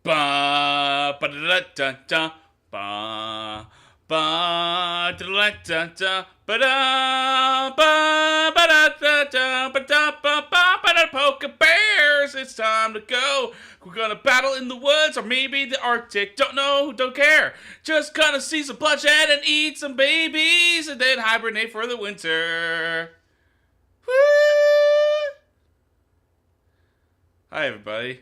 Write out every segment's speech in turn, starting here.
Ba ba da da da ba ba da da da ba da ba ba da da ba da ba ba da Poke Bears. It's time to go. We're gonna battle in the woods or maybe the Arctic. Don't know, don't care. Just gonna see some bloodshed and eat some babies and then hibernate for the winter. Woo! Hi everybody.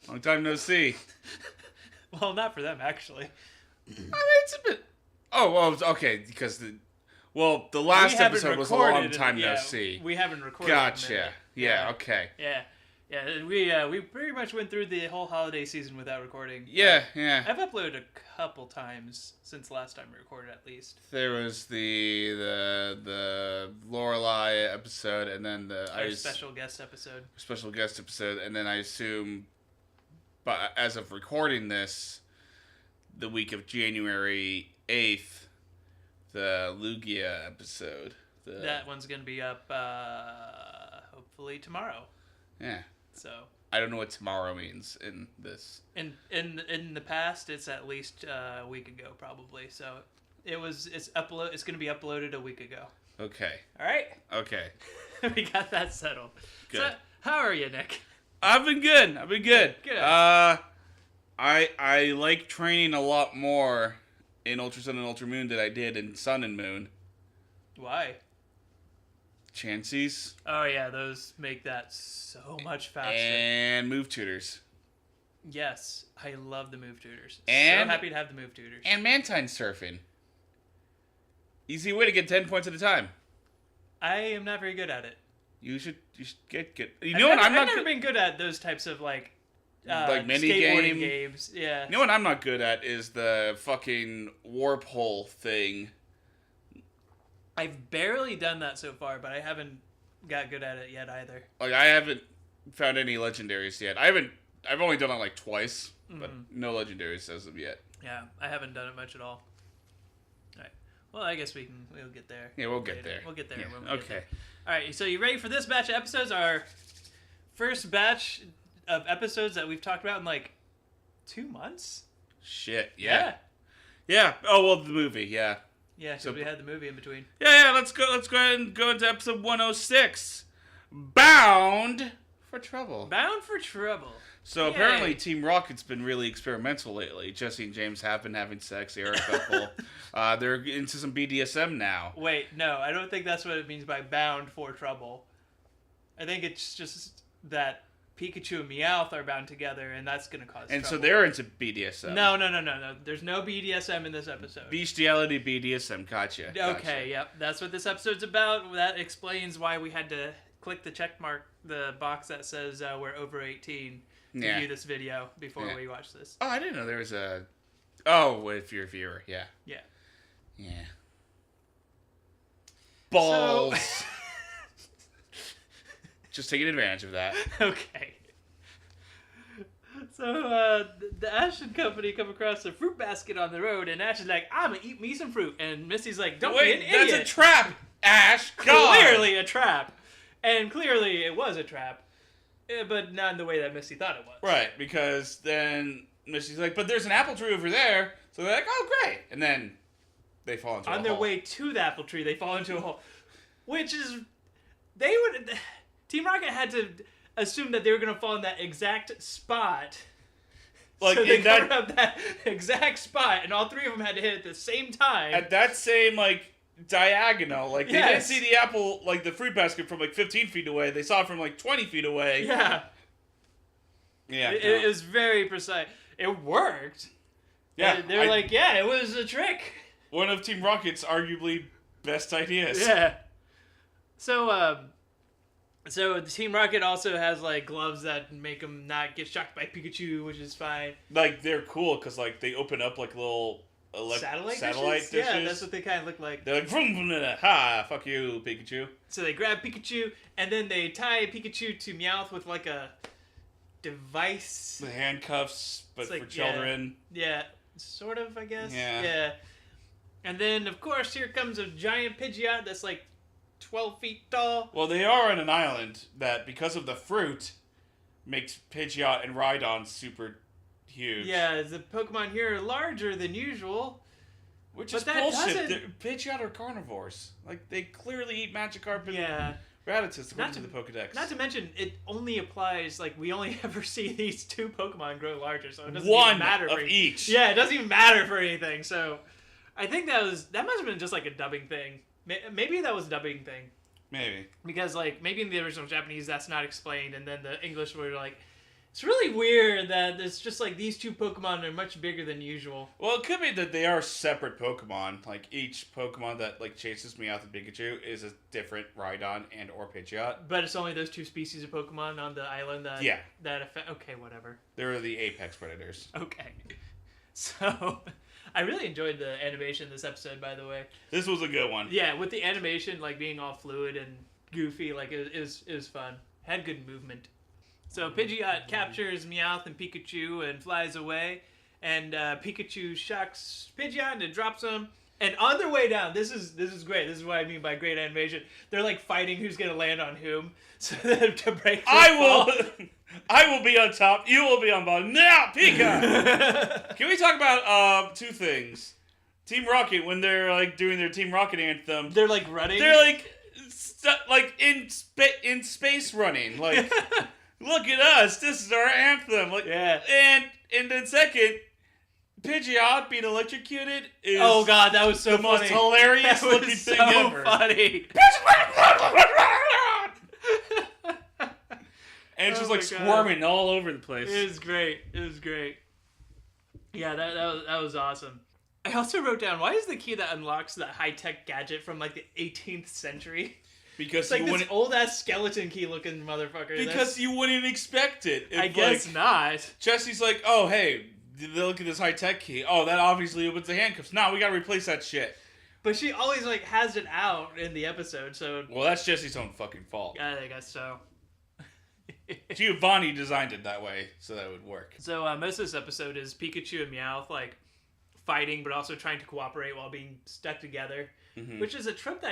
Long time no see. Well, not for them, actually. I mean, it's a bit... Oh, okay, because the last episode was a long time no see. We haven't recorded. Gotcha. Yeah, okay. Yeah. We pretty much went through the whole holiday season without recording. Yeah. I've uploaded a couple times since last time we recorded, at least. There was the Lorelai episode, and then Our special guest episode. And then I assume, but as of recording this, the week of January 8th, the Lugia episode. That one's gonna be up hopefully tomorrow. Yeah. So I don't know what tomorrow means in this. In the past, it's at least a week ago, probably. So it's gonna be uploaded a week ago. Okay. All right. Okay. We got that settled. Good. So, how are you, Nick? I've been good. Good. I like training a lot more in Ultra Sun and Ultra Moon than I did in Sun and Moon. Why? Chances. Oh yeah, those make that so much faster. And move tutors. Yes, I love the move tutors. And so happy to have the move tutors. And Mantine surfing. Easy way to get 10 points at a time. I am not very good at it. You should get good. I've never been good at those types of like mini skateboarding games. Yeah. You know what I'm not good at is the fucking warp hole thing. I've barely done that so far, but I haven't got good at it yet either. Like I haven't found any legendaries yet. I've only done it like twice, but no legendaries as of yet. Yeah, I haven't done it much at all. All right. Well, I guess we'll get there. Yeah, we'll get there. We'll get there. Yeah. When we get Okay. there. All right. So you ready for this batch of episodes? Our first batch of episodes that we've talked about in like 2 months. Shit. Yeah. Yeah. Oh well, the movie. Yeah. Yeah. So we had the movie in between. Yeah. Let's go ahead and go into episode 106. Bound for Trouble. Bound for Trouble. So Yay. apparently Team Rocket's been really experimental lately. Jesse and James have been having sex. They are a couple. They're into some BDSM now. Wait, no, I don't think that's what it means by bound for trouble. I think it's just that Pikachu and Meowth are bound together, and that's going to cause trouble. So they're into BDSM. No. There's no BDSM in this episode. Bestiality BDSM. Gotcha. Okay, yep. That's what this episode's about. That explains why we had to click the check mark, the box that says we're over 18 to view this video before we watch this. Oh, I didn't know there was a... Oh, if you're a viewer, yeah. Yeah. Balls. So... Just taking advantage of that. Okay. So, the Ash and company come across a fruit basket on the road, and Ash is like, I'm gonna eat me some fruit. And Misty's like, don't be an idiot. That's a trap, Ash. Clearly a trap. And clearly it was a trap. But not in the way that Misty thought it was. Right, because then Misty's like, but there's an apple tree over there. So they're like, oh, great. And then they fall into a hole. On their way to the apple tree, they fall into a hole. Which is... Team Rocket had to assume that they were going to fall in that exact spot. Like, so they covered up that exact spot, and all three of them had to hit at the same time. At that same, like... diagonal. Like, they didn't see the apple, like, the fruit basket from, like, 15 feet away. They saw it from, like, 20 feet away. Yeah. Yeah. It was very precise. It worked. Yeah. They were like, yeah, it was a trick. One of Team Rocket's arguably best ideas. Yeah. So Team Rocket also has, like, gloves that make them not get shocked by Pikachu, which is fine. Like, they're cool, because, like, they open up, like, little... satellite dishes? Yeah, that's what they kind of look like. They're like, vroom, vroom, vroom, ha, fuck you, Pikachu. So they grab Pikachu, and then they tie Pikachu to Meowth with like a device. The handcuffs, but for children. Yeah, sort of, I guess. Yeah. And then, of course, here comes a giant Pidgeot that's like 12 feet tall. Well, they are on an island that, because of the fruit, makes Pidgeot and Rhydon super huge. Yeah, the Pokemon here are larger than usual. Which But is that bullshit. Pidgeot are carnivores. Like, they clearly eat Magikarp and Rattata according to the Pokedex. Not to mention, it only applies, like, we only ever see these 2 Pokemon grow larger, so it doesn't One even matter of each. Yeah, it doesn't even matter for anything, so... I think that must have been just, like, a dubbing thing. Maybe that was a dubbing thing. Maybe. Because, like, maybe in the original Japanese that's not explained, and then the English were like... It's really weird that it's just like these 2 Pokemon are much bigger than usual. Well, it could be that they are separate Pokemon. Like, each Pokemon that, like, chases Meowth and Pikachu is a different Rhydon and or Pidgeot. But it's only those 2 species of Pokemon on the island that... Yeah. That affect... Okay, whatever. They're the apex predators. Okay. So, I really enjoyed the animation in this episode, by the way. This was a good one. Yeah, with the animation, like, being all fluid and goofy, like, it was fun. Had good movement. So Pidgeot captures Meowth and Pikachu and flies away, and Pikachu shocks Pidgeot and it drops him. And on their way down, this is great. This is what I mean by great animation. They're like fighting who's gonna land on whom, so that to break. I will be on top. You will be on bottom. Now, Pika. Can we talk about 2 things? Team Rocket, when they're like doing their Team Rocket anthem, they're like running. They're like in space running, like. Look at us! This is our anthem. Like, yeah. And then second, Pidgeot being electrocuted is oh god, that was so the most hilarious looking thing ever. Funny. And it's just like squirming all over the place. It was great. It was great. Yeah, that was awesome. I also wrote down, why is the key that unlocks the high-tech gadget from like the 18th century? Because it's like this old-ass skeleton key-looking motherfucker. Because you wouldn't expect it. I guess not. Jesse's like, oh, hey, look at this high-tech key. Oh, that obviously opens the handcuffs. No, we gotta replace that shit. But she always, like, has it out in the episode, so... Well, that's Jesse's own fucking fault. I guess so. Giovanni designed it that way, so that it would work. So, most of this episode is Pikachu and Meowth, like, fighting, but also trying to cooperate while being stuck together. Mm-hmm. Which is a trope that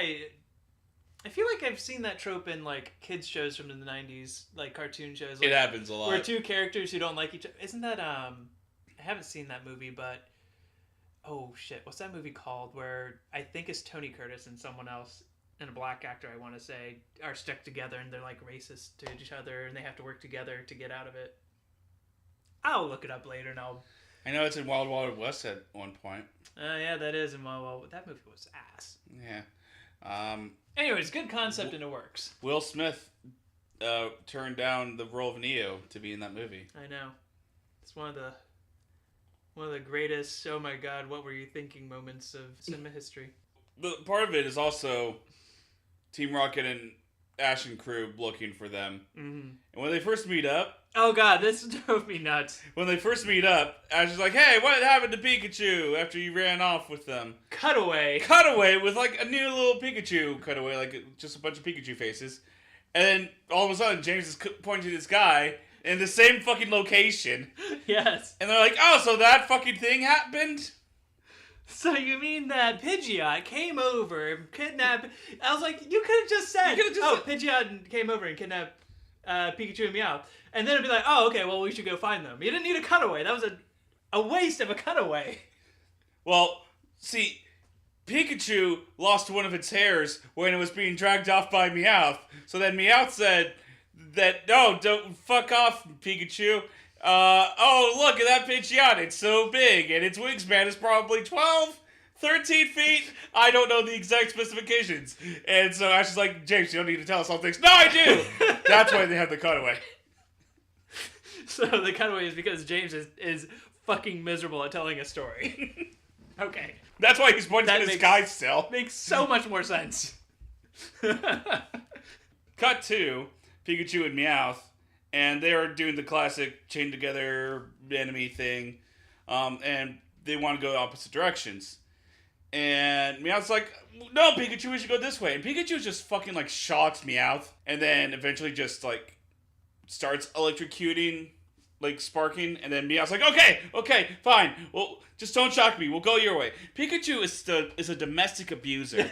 I feel like I've seen that trope in, like, kids shows from the 90s, like, cartoon shows. Like, it happens a lot. Where 2 characters who don't like each other... Isn't that, I haven't seen that movie, but... Oh, shit. What's that movie called where I think it's Tony Curtis and someone else, and a black actor, I want to say, are stuck together and they're, like, racist to each other and they have to work together to get out of it. I'll look it up later and I'll... I know it's in Wild Wild West at one point. Yeah, that is in Wild Wild West. That movie was ass. Yeah. Anyways, good concept and it works. Will Smith turned down the role of Neo to be in that movie. I know. It's one of the greatest, oh my god, what were you thinking moments of cinema history. But part of it is also Team Rocket and Ash and crew looking for them. Mm-hmm. And when they first meet up... Oh god, this drove me nuts. When they first meet up, Ash is like, hey, what happened to Pikachu after you ran off with them? Cutaway with like a new little Pikachu cutaway, like just a bunch of Pikachu faces. And then all of a sudden, James is pointing to this guy in the same fucking location. Yes. And they're like, oh, so that fucking thing happened? So you mean that Pidgeot came over and kidnapped... I was like, you could have just said, Pidgeot came over and kidnapped Pikachu and Meowth. And then it'd be like, oh, okay, well, we should go find them. You didn't need a cutaway. That was a waste of a cutaway. Well, see, Pikachu lost one of its hairs when it was being dragged off by Meowth. So then Meowth said that, no, don't fuck off, Pikachu. Oh, look at that Pidgeot. It's so big, and its wingspan is probably 12, 13 feet. I don't know the exact specifications. And so Ash is like, James, you don't need to tell us all things. No, I do! That's why they have the cutaway. So the cutaway is because James is fucking miserable at telling a story. Okay. That's why he's pointing at his sky still. Makes so much more sense. Cut to Pikachu and Meowth, and they are doing the classic chain together enemy thing, and they want to go opposite directions. And Meowth's like, no, Pikachu, we should go this way. And Pikachu just fucking like shocks Meowth, and then eventually just like starts electrocuting, like sparking, and then Meowth's like, okay, fine. Well, just don't shock me. We'll go your way. Pikachu is a domestic abuser.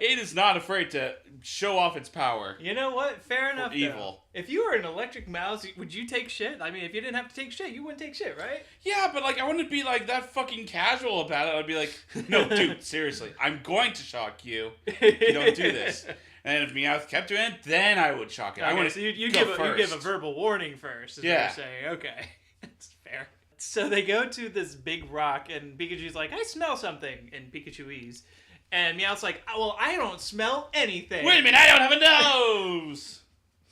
It is not afraid to show off its power. You know what? Fair enough. Evil. Though. If you were an electric mouse, would you take shit? I mean, if you didn't have to take shit, you wouldn't take shit, right? Yeah, but like I wouldn't be like that fucking casual about it. I'd be like, no, dude, seriously, I'm going to shock you if you don't do this. And if Meowth kept doing it, then I would shock it. Okay, I want so you give a verbal warning first. Is what you're saying. Okay, that's fair. So they go to this big rock, and Pikachu's like, I smell something, and Pikachu-ese. And Meowth's like, oh, well, I don't smell anything. Wait a minute, I don't have a nose!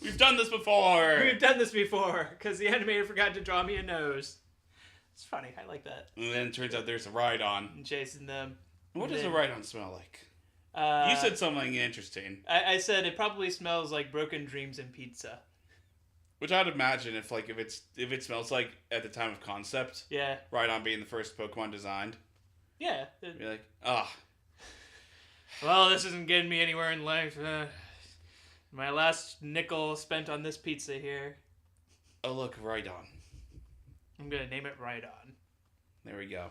We've done this before. We've done this before, because the animator forgot to draw me a nose. It's funny, I like that. And then it turns out there's a Rhydon. And chasing them. What does a Rhydon smell like? You said something interesting. I said it probably smells like broken dreams and pizza. Which I'd imagine if it smells like at the time of concept. Yeah. Rhydon being the first Pokemon designed. Yeah. You're like, ah. Well, this isn't getting me anywhere in life. My last nickel spent on this pizza here. Oh look, Rhydon. I'm gonna name it Rhydon. There we go.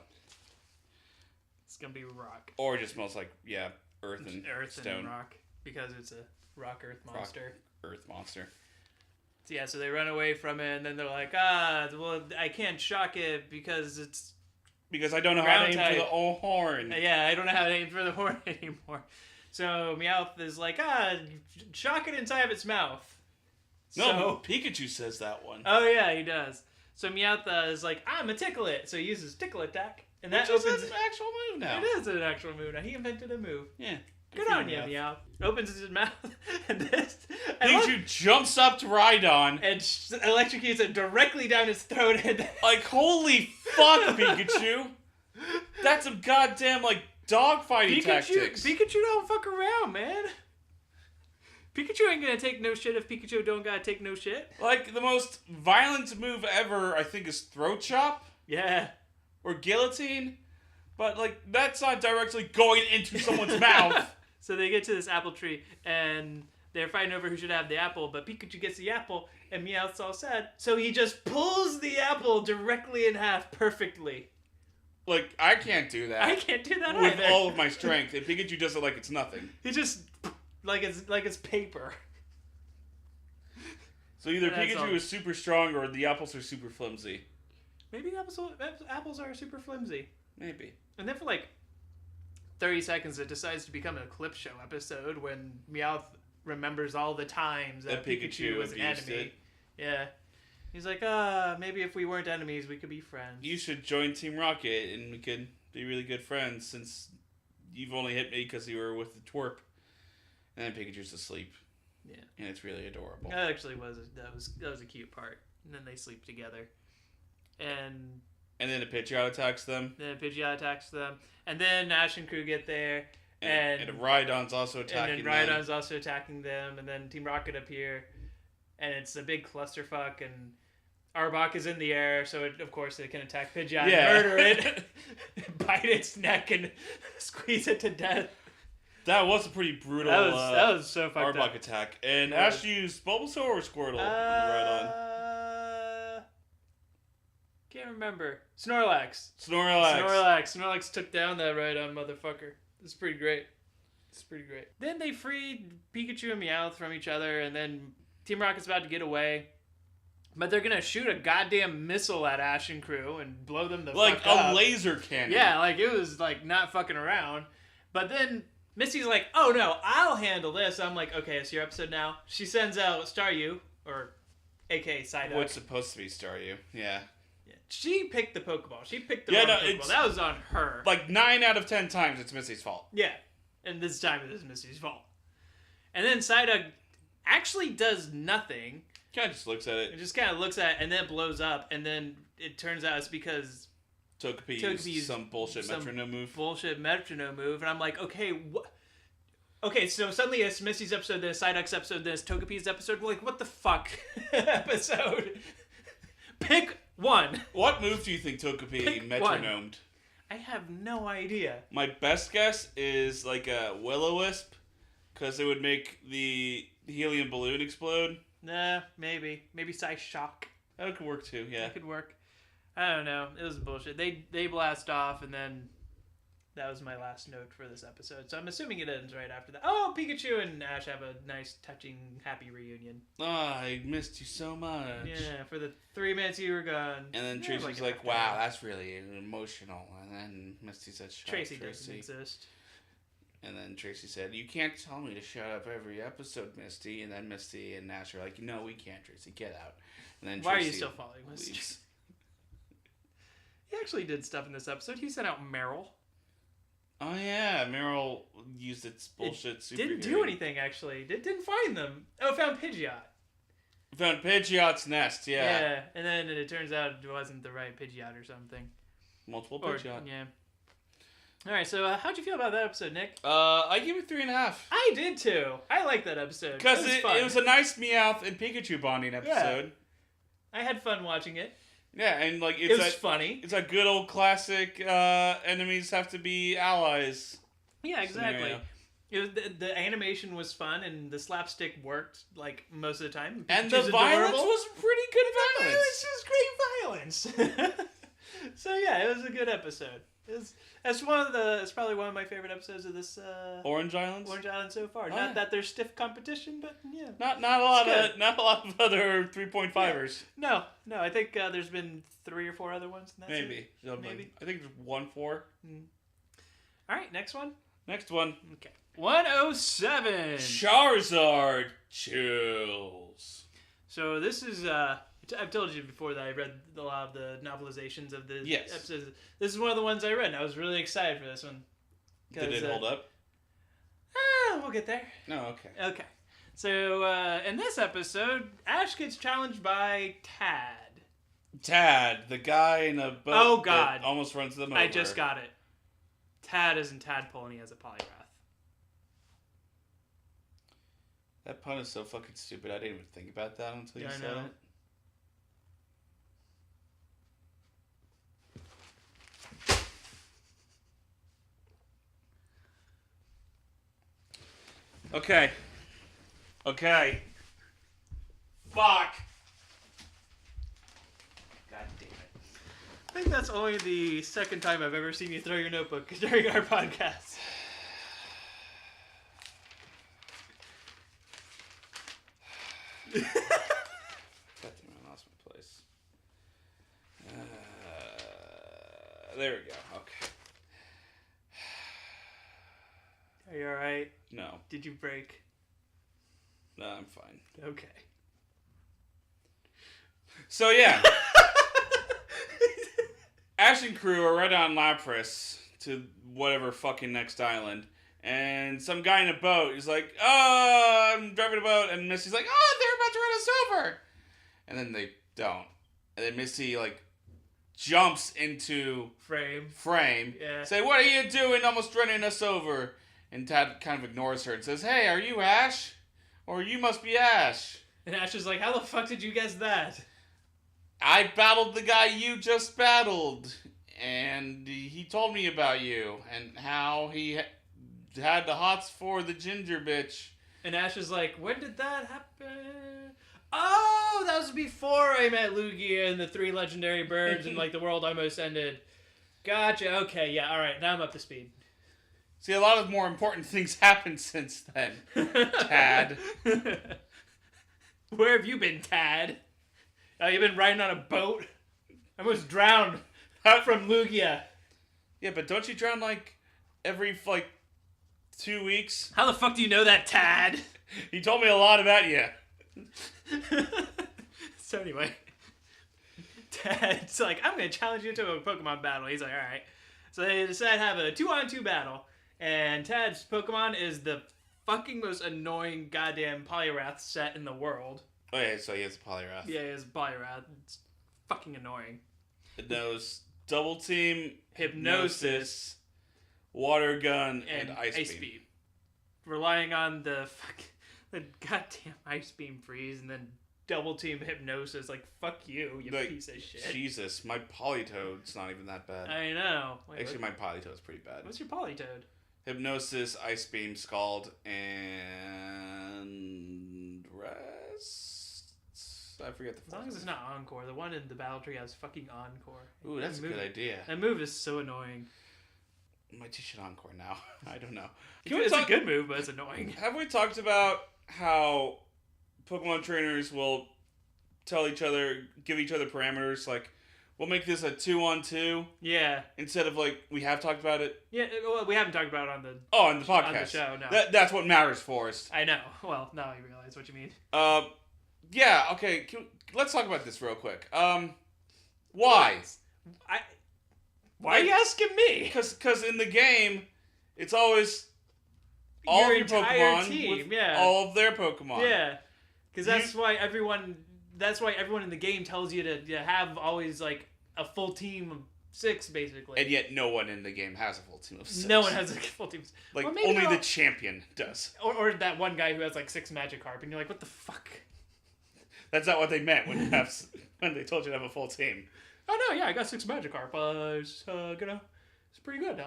It's gonna be rock. Or it just smells like, yeah, earth and stone. And rock. Because it's a rock earth monster. Earth monster. So yeah, so they run away from it, and then they're like, well, I can't shock it because it's... Because I don't know how to aim for the old horn. Yeah, I don't know how to aim for the horn anymore. So Meowth is like, shock it inside of its mouth. No, so, Pikachu says that one. Oh yeah, he does. So Meowth is like, I'm a tickle it. So he uses tickle attack. And that opens an actual move now. It is an actual move now. He invented a move. Yeah. Good on you, Meowth. Opens his mouth, and this... Pikachu jumps up to Rhydon. And electrocutes it directly down his throat. And like, holy fuck, Pikachu. That's some goddamn, like, dogfighting tactics. Pikachu don't fuck around, man. Pikachu ain't gonna take no shit if Pikachu don't gotta take no shit. Like, the most violent move ever, I think, is Throat Chop. Yeah. Or Guillotine. But, like, that's not directly going into someone's mouth. So they get to this apple tree, and they're fighting over who should have the apple, but Pikachu gets the apple, and Meowth's all sad. So he just pulls the apple directly in half perfectly. Like, I can't do that. I can't do that with either. With all of my strength. And Pikachu does it like it's nothing. He just, like it's paper. So either Pikachu is super strong, or the apples are super flimsy. Maybe apples are super flimsy. Maybe. And then for like 30 seconds, it decides to become a clip show episode when Meowth remembers all the times that Pikachu was an enemy. Yeah. He's like, maybe if we weren't enemies, we could be friends. You should join Team Rocket, and we could be really good friends, since you've only hit me because you were with the twerp. And then Pikachu's asleep. Yeah. And it's really adorable. That actually was a cute part. And then they sleep together. And then the Pidgeot attacks them. And then Ash and crew get there. And Rhydon's also attacking them. And then Rhydon's also attacking them. And then Team Rocket appear. And it's a big clusterfuck. And Arbok is in the air. So, of course, it can attack Pidgeot and murder it. Bite its neck and squeeze it to death. That was a pretty brutal that was so fucked Arbok up. attack. And Ash used Bulbasaur or Squirtle on the Rhydon? Can't remember. Snorlax took down that Rhydon motherfucker. It's pretty great. Then they freed Pikachu and Meowth from each other, and then Team Rocket's about to get away. But they're gonna shoot a goddamn missile at Ash and crew and blow them the fuck up. Like a laser cannon. Yeah, like it was like not fucking around. But then Misty's like, oh no, I'll handle this. I'm like, okay, it's your episode now. She sends out Staryu, or aka Scyther. What's supposed to be Staryu, yeah. She picked the Pokeball. She picked the wrong Pokeball. That was on her. Like 9 out of 10 times it's Misty's fault. Yeah. And this time it is Misty's fault. And then Psyduck actually does nothing. Kind of just looks at it. It just kind of looks at it and then blows up. And then it turns out it's because Togepi used some bullshit metronome move. And I'm like, okay, what? Okay, so suddenly it's Misty's episode, this Psyduck's episode, this Togepi's episode. We're like, what the fuck episode? Pick one. What move do you think Togepi metronomed? I have no idea. My best guess is like a Will-O-Wisp, because it would make the helium balloon explode. Nah, maybe Psy-Shock. That could work too, yeah. That could work. I don't know. It was bullshit. They blast off, and then That was my last note for this episode. So I'm assuming it ends right after that. Oh, Pikachu and Ash have a nice, touching, happy reunion. Oh, I missed you so much. Yeah, for the 3 minutes you were gone. And then Yeah, Tracy's like like, wow, that's really emotional. And then Misty said, shut Tracy up, doesn't exist. And then Tracy said, you can't tell me to shut up every episode, Misty. And then Misty and Ash are like, no, we can't, Tracy. Get out. And then Why Tracy are you still following Misty? leaves. He actually did stuff in this episode. He sent out Meryl. Oh, yeah. Meryl used its bullshit super Didn't do anything, actually. Didn't find them. Oh, found Pidgeot. Found Pidgeot's nest, Yeah, and then it turns out it wasn't the right Pidgeot or something. Multiple Or, Pidgeot. yeah. All right, so how'd you feel about that episode, Nick? I give it 3.5. I did too. I like that episode. Because it was a nice Meowth and Pikachu bonding episode. I had fun watching it. Yeah, and like It was funny. It's a good old classic. Enemies have to be allies. Yeah, exactly. Scenario. It was, the animation was fun, and the slapstick worked like most of the time. And the violence was pretty good violence. It was great violence. So yeah, it was a good episode. It's probably one of my favorite episodes of this Orange Islands. Orange Island so far. Oh, Not yeah. that there's stiff competition, but yeah. Not a lot of other 3.5ers. No. I think there's been 3 or 4 other ones. In that Maybe. series. Maybe. I think there's 1-4. All right, next one. Next one. Okay. 107. Charizard chills. So this is I've told you before that I read a lot of the novelizations of the episodes. This is one of the ones I read, and I was really excited for this one. Did it hold up? We'll get there. No, okay. Okay. So in this episode, Ash gets challenged by Tad. Tad, the guy in a boat Oh, God. that almost runs them over. I just got it. Tad isn't Tadpole, and he has a polyrath. That pun is so fucking stupid. I didn't even think about that until you I said know. it. Okay. Fuck. God damn it. I think that's only the second time I've ever seen you throw your notebook during our podcast. God damn it, I lost my place. There we go. Okay. Are you alright? No. Did you break? No, I'm fine. Okay. So, yeah. Ash and crew are right on Lapras to whatever fucking next island. And some guy in a boat is like, oh, I'm driving a boat. And Misty's like, oh, they're about to run us over. And then they don't. And then Misty, like, jumps into frame. Yeah. Say, what are you doing almost running us over? And Tad kind of ignores her and says, hey, are you Ash? Or you must be Ash. And Ash is like, how the fuck did you guess that? I battled the guy you just battled. And he told me about you. And how he had the hots for the ginger bitch. And Ash is like, when did that happen? Oh, that was before I met Lugia and the 3 legendary birds and like the world almost ended. Gotcha. Okay, yeah, alright, now I'm up to speed. See, a lot of more important things happened since then, Tad. Where have you been, Tad? You've been riding on a boat? I almost drowned from Lugia. Yeah, but don't you drown every 2 weeks? How the fuck do you know that, Tad? He told me a lot about you. So anyway, Tad's like, I'm going to challenge you to a Pokemon battle. He's like, alright. So they decide to have a 2-on-2 battle. And Tad's Pokemon is the fucking most annoying goddamn Poliwrath set in the world. Oh yeah, so he has a Poliwrath. Yeah, he has Poliwrath. It's fucking annoying. It knows Double Team, Hypnosis, Water Gun, and Ice Beam. Relying on the goddamn Ice Beam freeze and then Double Team Hypnosis. Like, fuck you piece of shit. Jesus, my Politoed's not even that bad. I know. Actually, my Politoed's pretty bad. What's your Politoed? Hypnosis, Ice Beam, Scald, and rest. I forget the. As long as it's not Encore. The one in the Battle Tree has fucking Encore. Ooh, that's a good idea. That move is so annoying. might teach it Encore now. I don't know. It's a good move, but it's annoying. Have we talked about how Pokemon trainers will give each other parameters? Like, we'll make this a 2-on-2. Yeah. Instead of, like, we have talked about it. Yeah, well, we haven't talked about it on the podcast. On the show, no. That's what matters, Forrest. I know. Well, now I realize what you mean. Yeah, okay. Let's talk about this real quick. Why? Why are you asking me? Because in the game, it's always all of your Pokemon team, with all of their Pokemon. Yeah, because that's why everyone in the game tells you to have always like a full team of 6, basically. And yet, no one in the game has a full team of 6. No one has a full team. Like only the champion does. Or that one guy who has like 6 Magikarp, and you're like, what the fuck? That's not what they meant when they told you to have a full team. Oh no, yeah, I got 6 Magikarp. It's pretty good.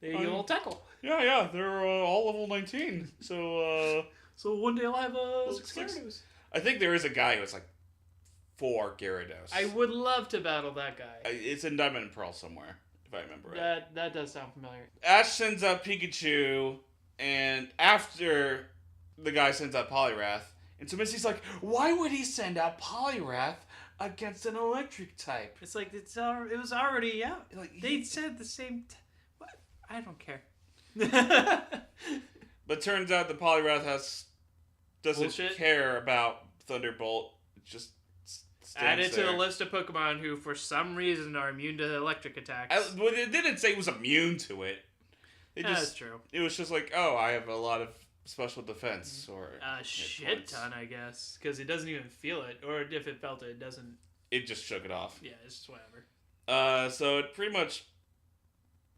They'll tackle. Yeah, they're all level 19. So one day I'll have 6 Gyarados. I think there is a guy who has like 4 Gyarados. I would love to battle that guy. It's in Diamond and Pearl somewhere, if I remember right. That does sound familiar. Ash sends out Pikachu, and after the guy sends out Poliwrath, and so Misty's like, why would he send out Poliwrath against an electric type? It's like it was already out. Like, they said the same. What? I don't care. But turns out the Poliwrath doesn't Bullshit. care about Thunderbolt. It just add it there. to the list of Pokemon who, for some reason, are immune to electric attacks. Well, it didn't say it was immune to it. That's true. It was just like, oh, I have a lot of special defense, or a shit ton, I guess, because it doesn't even feel it, or if it felt it, it doesn't. It just shook it off. Yeah, it's just whatever. So it pretty much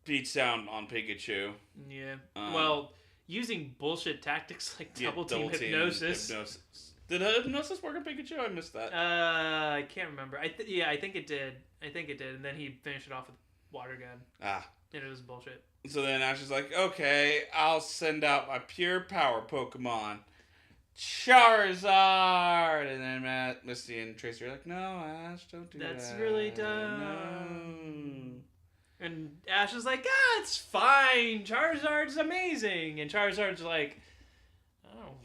beats down on Pikachu. Yeah. Well, using bullshit tactics like double team hypnosis. Did hypnosis work on Pikachu? I missed that. I can't remember. I think it did. And then he finished it off with water gun. And it was bullshit. So then Ash is like, okay, I'll send out my pure power Pokemon, Charizard! And then Misty and Tracy are like, no, Ash, don't do that. That's really dumb. No. And Ash is like, it's fine. Charizard's amazing. And Charizard's like,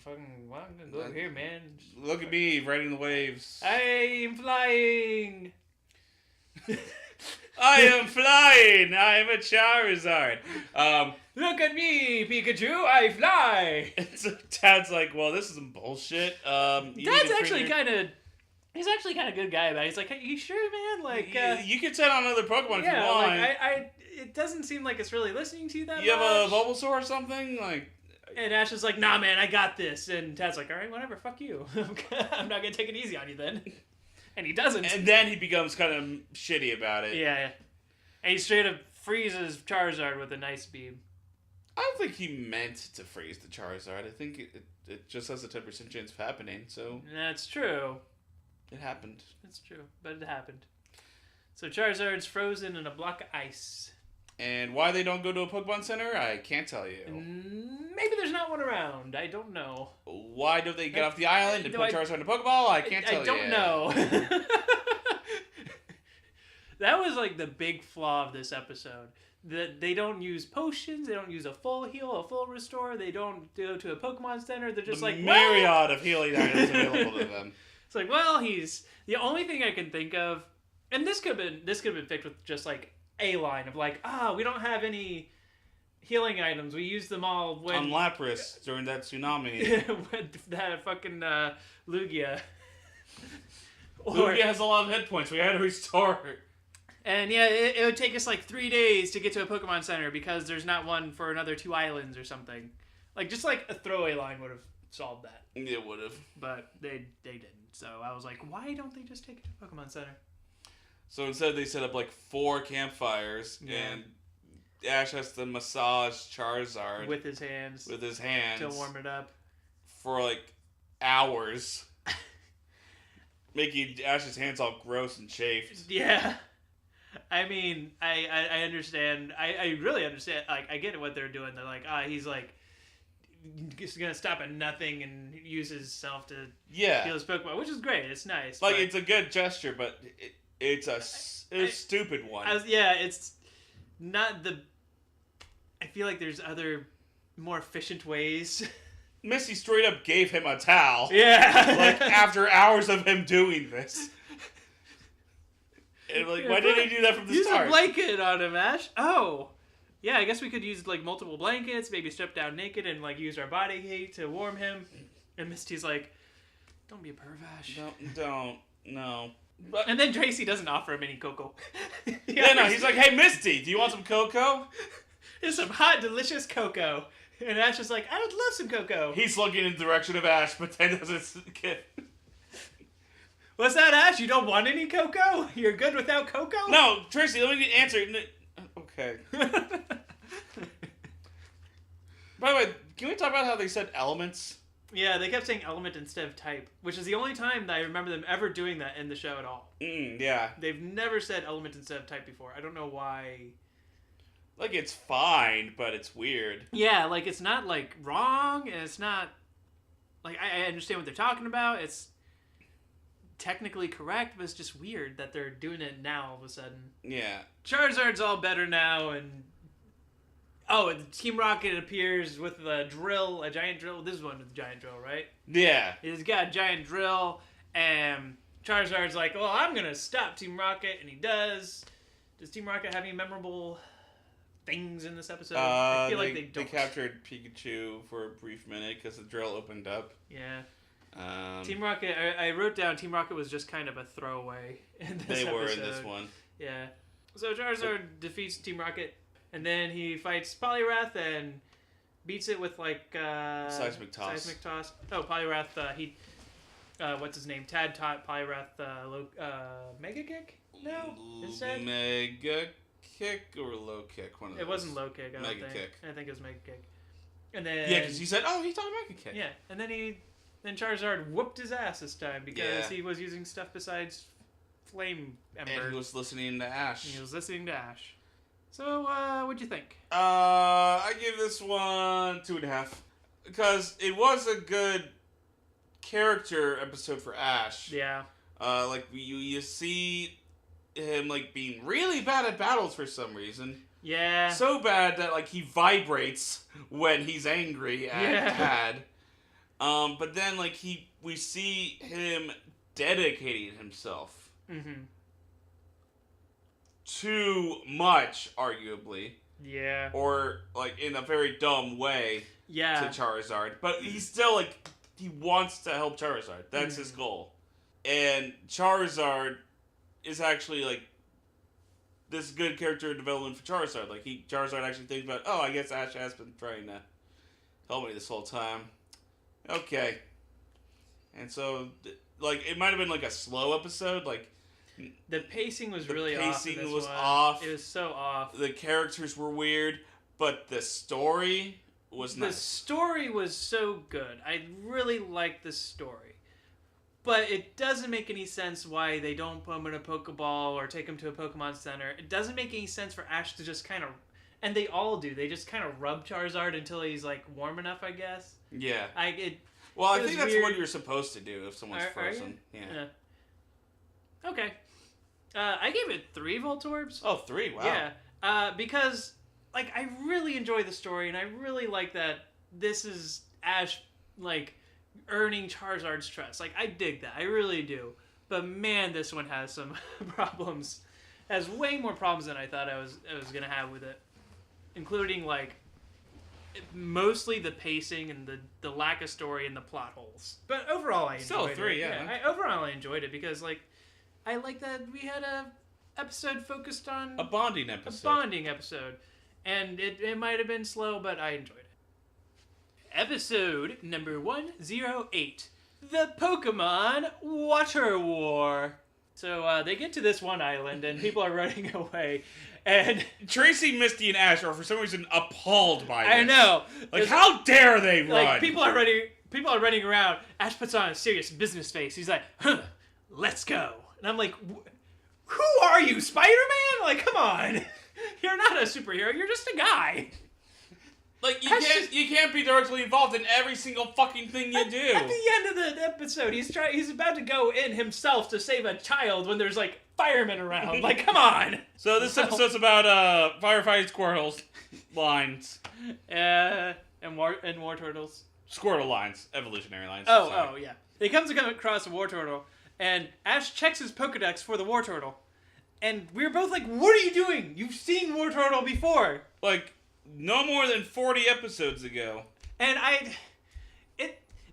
I'm gonna go over here, man. Look at me, riding the waves. I'm flying. I am flying. I am a Charizard. Look at me, Pikachu. I fly. And so Dad's like, well, this is some bullshit. Dad's actually kind of. He's actually kind of a good guy about it. He's like, hey, you sure, man? Like, you can send on other Pokemon if you want. Like, it doesn't seem like it's really listening to you that much. You have a Bulbasaur or something? Like. And Ash is like, nah, man, I got this. And Tad's like, all right, whatever, fuck you. I'm not going to take it easy on you then. And he doesn't. And then he becomes kind of shitty about it. Yeah. And he straight up freezes Charizard with an ice beam. I don't think he meant to freeze the Charizard. I think it just has a 10% chance of happening, so... That's true. It happened. That's true, but it happened. So Charizard's frozen in a block of ice. And why they don't go to a Pokemon Center, I can't tell you. Maybe there's not one around. I don't know. Why don't they get off the island and put Charizard in a Pokeball? I can't tell you. I don't know. That was like the big flaw of this episode. That they don't use potions. They don't use a full heal, a full restore. They don't go to a Pokemon Center. They're just like myriad of healing items available to them. It's like, well, he's the only thing I can think of, and this could have been fixed with just like a line of like, we don't have any healing items. We use them all when on Lapras during that tsunami. With that fucking Lugia. Lugia has a lot of hit points. We had to restore her. And yeah, it would take us like 3 days to get to a Pokemon Center because there's not one for another 2 islands or something. Like just like a throwaway line would have solved that. It would have. But they didn't. So I was like, why don't they just take it to Pokemon Center? So instead they set up like 4 campfires and Ash has to massage Charizard with his hands to warm it up for like hours. Making Ash's hands all gross and chafed. Yeah. I mean, I understand. I really understand. Like, I get what they're doing. They're like, he's like, he's gonna stop at nothing and use himself to heal his Pokemon, which is great. It's nice. Like, it's a good gesture, but it's a stupid one. It's not the I feel like there's other more efficient ways. Misty straight up gave him a towel. Yeah. Like, after hours of him doing this. And, like, why didn't he do that from the start? Use a blanket on him, Ash. Oh. Yeah, I guess we could use, like, multiple blankets, maybe strip down naked and, like, use our body heat to warm him. And Misty's like, don't be a perv, Ash. No. But, and then Tracy doesn't offer him any cocoa. He's like, hey, Misty, do you want some cocoa? Here's some hot, delicious cocoa. And Ash is like, I would love some cocoa. He's looking in the direction of Ash, but then doesn't get... What's that, Ash? You don't want any cocoa? You're good without cocoa? No, Tracy, let me answer. Okay. By the way, can we talk about how they said elements? Yeah, they kept saying element instead of type, which is the only time that I remember them ever doing that in the show at all. Yeah. They've never said element instead of type before. I don't know why. Like, it's fine, but it's weird. Yeah, like, it's not, like, wrong, and it's not... Like, I understand what they're talking about. It's technically correct, but it's just weird that they're doing it now all of a sudden. Yeah. Charizard's all better now, and... Oh, and Team Rocket appears with a drill, a giant drill. This is one with the giant drill, right? Yeah. He's got a giant drill, and Charizard's like, well, I'm going to stop Team Rocket, and he does. Does Team Rocket have any memorable things in this episode? I feel like they don't. They captured Pikachu for a brief minute because the drill opened up. Yeah. Team Rocket, I wrote down Team Rocket was just kind of a throwaway in this episode. They were in this one. Yeah. So Charizard defeats Team Rocket, and then he fights Poliwrath and beats it with, like, Seismic Toss. Oh, Poliwrath, what's his name? Tad taught Poliwrath, Mega Kick? No? Instead? Mega Kick or Low Kick? One of those. It wasn't Low Kick, I don't Mega think. Kick. I think it was Mega Kick. And then... Yeah, because he said, oh, he taught Mega Kick. Yeah, and then Charizard whooped his ass this time because he was using stuff besides Flame Ember. And he was listening to Ash. So, what'd you think? I give this one 2.5. Because it was a good character episode for Ash. Yeah. Like, you see him, like, being really bad at battles for some reason. Yeah. So bad that, like, he vibrates when he's angry at Tad. But then, like, we see him dedicating himself. Mm-hmm. Too much, arguably. Yeah. Or, like, in a very dumb way to Charizard. But he's still, like, he wants to help Charizard. That's his goal. And Charizard is actually, like, this good character development for Charizard. Like, Charizard actually thinks about, oh, I guess Ash has been trying to help me this whole time. Okay. And so, like, it might have been, like, a slow episode, like... The pacing was really off. The pacing was off. It was so off. The characters were weird, but the story was nice. The story was so good. I really liked the story. But it doesn't make any sense why they don't put him in a Pokeball or take him to a Pokemon Center. It doesn't make any sense for Ash to just kind of... And they all do. They just kind of rub Charizard until he's, like, warm enough, I guess. Yeah. I think that's weird. what you're supposed to do if someone's frozen. Yeah. Okay. I gave it 3 Voltorbs. Oh, 3? Wow. Yeah. Because, like, I really enjoy the story, and I really like that this is Ash, like, earning Charizard's trust. Like, I dig that. I really do. But, man, this one has some problems. Has way more problems than I thought I was going to have with it. Including, like, mostly the pacing and the lack of story and the plot holes. But overall, I enjoyed it. Still 3, yeah. Overall, I enjoyed it because, like, I like that we had a episode focused on... A bonding episode. And it might have been slow, but I enjoyed it. Episode number 108. The Pokemon Water War. So they get to this one island, and people are running away. And Tracy, Misty, and Ash are for some reason appalled by this. I know. Like, how dare they run? Like, people are running around. Ash puts on a serious business face. He's like, let's go. And I'm like, who are you, Spider-Man? Like, come on. You're not a superhero. You're just a guy. Like, Ash you can't be directly involved in every single fucking thing you do. At the end of the episode, he's about to go in himself to save a child when there's like firemen around. Like, come on. So this episode's about firefighting Squirtles lines. And war turtles. Squirtle lines, evolutionary lines. Oh yeah. He comes across a war turtle, and Ash checks his Pokedex for the war turtle, and we're both like, "What are you doing? You've seen war turtle before." Like, no more than 40 episodes ago. And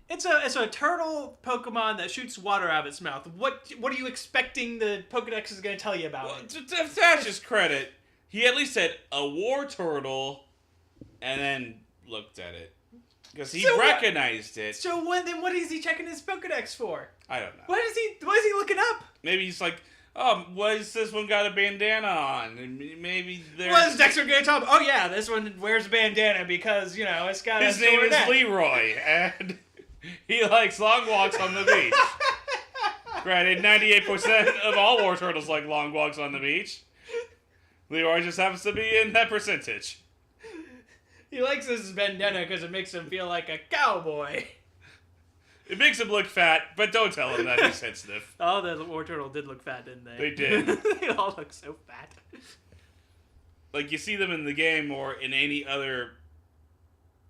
it's a turtle Pokemon that shoots water out of its mouth. What are you expecting the Pokedex is going to tell you about it? To Ash's credit, he at least said a war turtle, and then looked at it. Because he recognized it. So then what is he checking his Pokedex for? I don't know. What is he looking up? Maybe he's like, oh, why has this one got a bandana on? And maybe there's... What is Dexter going to tell him? Oh yeah, this one wears a bandana because, it's got his a name is neck. Leroy, and he likes long walks on the beach. Granted, 98% of all war turtles like long walks on the beach. Leroy just happens to be in that percentage. He likes his bandana because it makes him feel like a cowboy. It makes him look fat, but don't tell him that he's sensitive. Oh, the war turtle did look fat, didn't they? They did. They all look so fat. Like, you see them in the game or in any other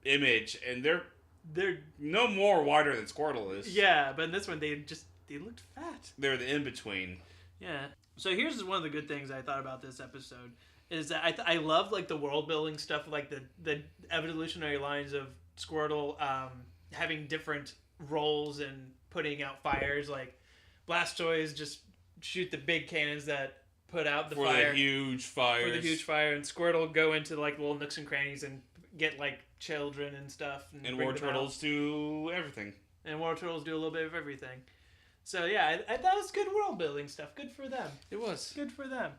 image, and they're no more wider than Squirtle is. Yeah, but in this one, they looked fat. They're the in-between. Yeah. So here's one of the good things I thought about this episode. Is that I love like the world building stuff, like the evolutionary lines of Squirtle having different roles and putting out fires. Like Blastoise just shoot the big cannons that put out the fire. For the huge fires. For the huge fire, and Squirtle go into like little nooks and crannies and get like children and stuff. And War Turtles do everything. And War Turtles do a little bit of everything. So yeah, I thought it was good world building stuff. Good for them. It was. Good for them.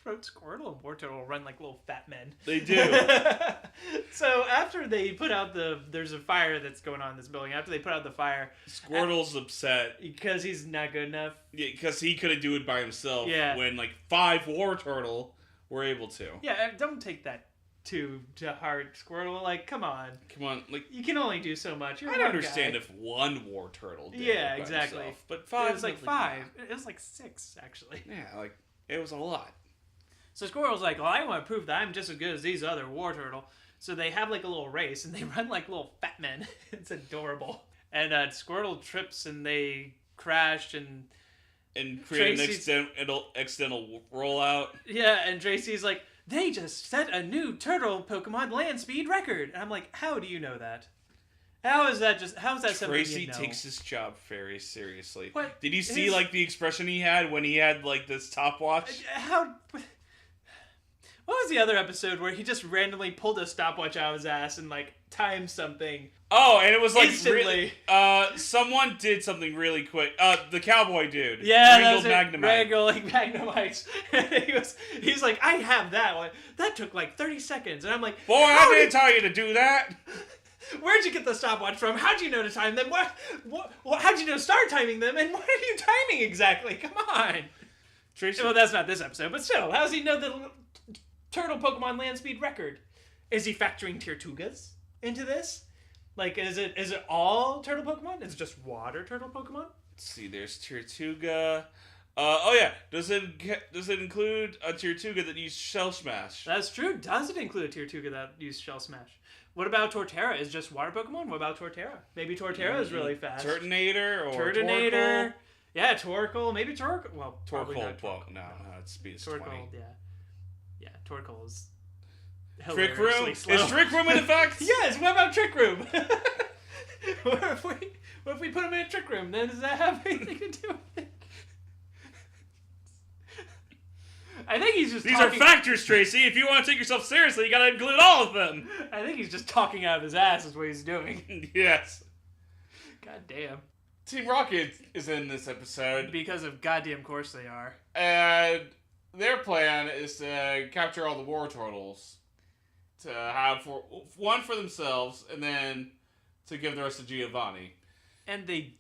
Wrote Squirtle and War Turtle run like little fat men. They do. So after they put out there's a fire that's going on in this building. After they put out the fire, Squirtle's upset because he's not good enough. Yeah, because he couldn't do it by himself. Yeah. When like 5 War Turtle were able to. Yeah, don't take that too to heart, Squirtle. Like, come on. Like you can only do so much. You're I'd one understand guy. if 1 War Turtle did Yeah, it by exactly. himself, but 5. It was like 5. It was like 6 actually. Yeah, like it was a lot. So Squirrel's like, well, I want to prove that I'm just as good as these other War Turtle. So they have like a little race, and they run like little fat men. It's adorable. And Squirtle trips, and they crash, and create an accidental rollout. Yeah, and Tracy's like, they just set a new turtle Pokemon land speed record. And I'm like, how do you know that? How is that something Tracy you know? takes his job very seriously. What? Did you see like the expression he had when he had like this stopwatch? What was the other episode where he just randomly pulled a stopwatch out of his ass and like timed something? Oh, and it was like instantly. Someone did something really quick. The cowboy dude. Yeah, Wrangled Magnemite. Wrangling Magnemites. He's like, I have that one. That took like 30 seconds, and I'm like, boy, I didn't tell you to do that. Where'd you get the stopwatch from? How'd you know to time them? How'd you know to start timing them? And what are you timing exactly? Come on. Tracy. Well, that's not this episode, but still, how does he know the turtle Pokemon land speed record? Is he factoring Tirtugas into this? Like, is it all turtle Pokemon? Is it just water turtle Pokemon? Let's see, there's Tirtuga. Oh yeah, does it include a Tirtuga that used Shell Smash? That's true. Does it include a Tirtuga that used Shell Smash? What about Torterra? Is just water Pokemon? What about Torterra? Maybe Torterra is really fast. Turtonator or Turtonator. Torkoal? Yeah, Torkoal. Maybe Torkoal. Well, probably Torkoal. not Well, no, it's speed is 20. Torkoal, yeah. Yeah, Torkoal is Trick Room? hilariously slow. Is Trick Room in effect? Yes, what about Trick Room? what if we put him in a Trick Room? Then does that have anything to do with it? I think he's just These are factors, Tracy. If you want to take yourself seriously, you gotta include all of them. I think he's just talking out of his ass is what he's doing. Yes. God damn. Team Rocket is in this episode. Because of goddamn course they are. And their plan is to capture all the War Turtles. To have one for themselves, and then to give the rest to Giovanni. And they,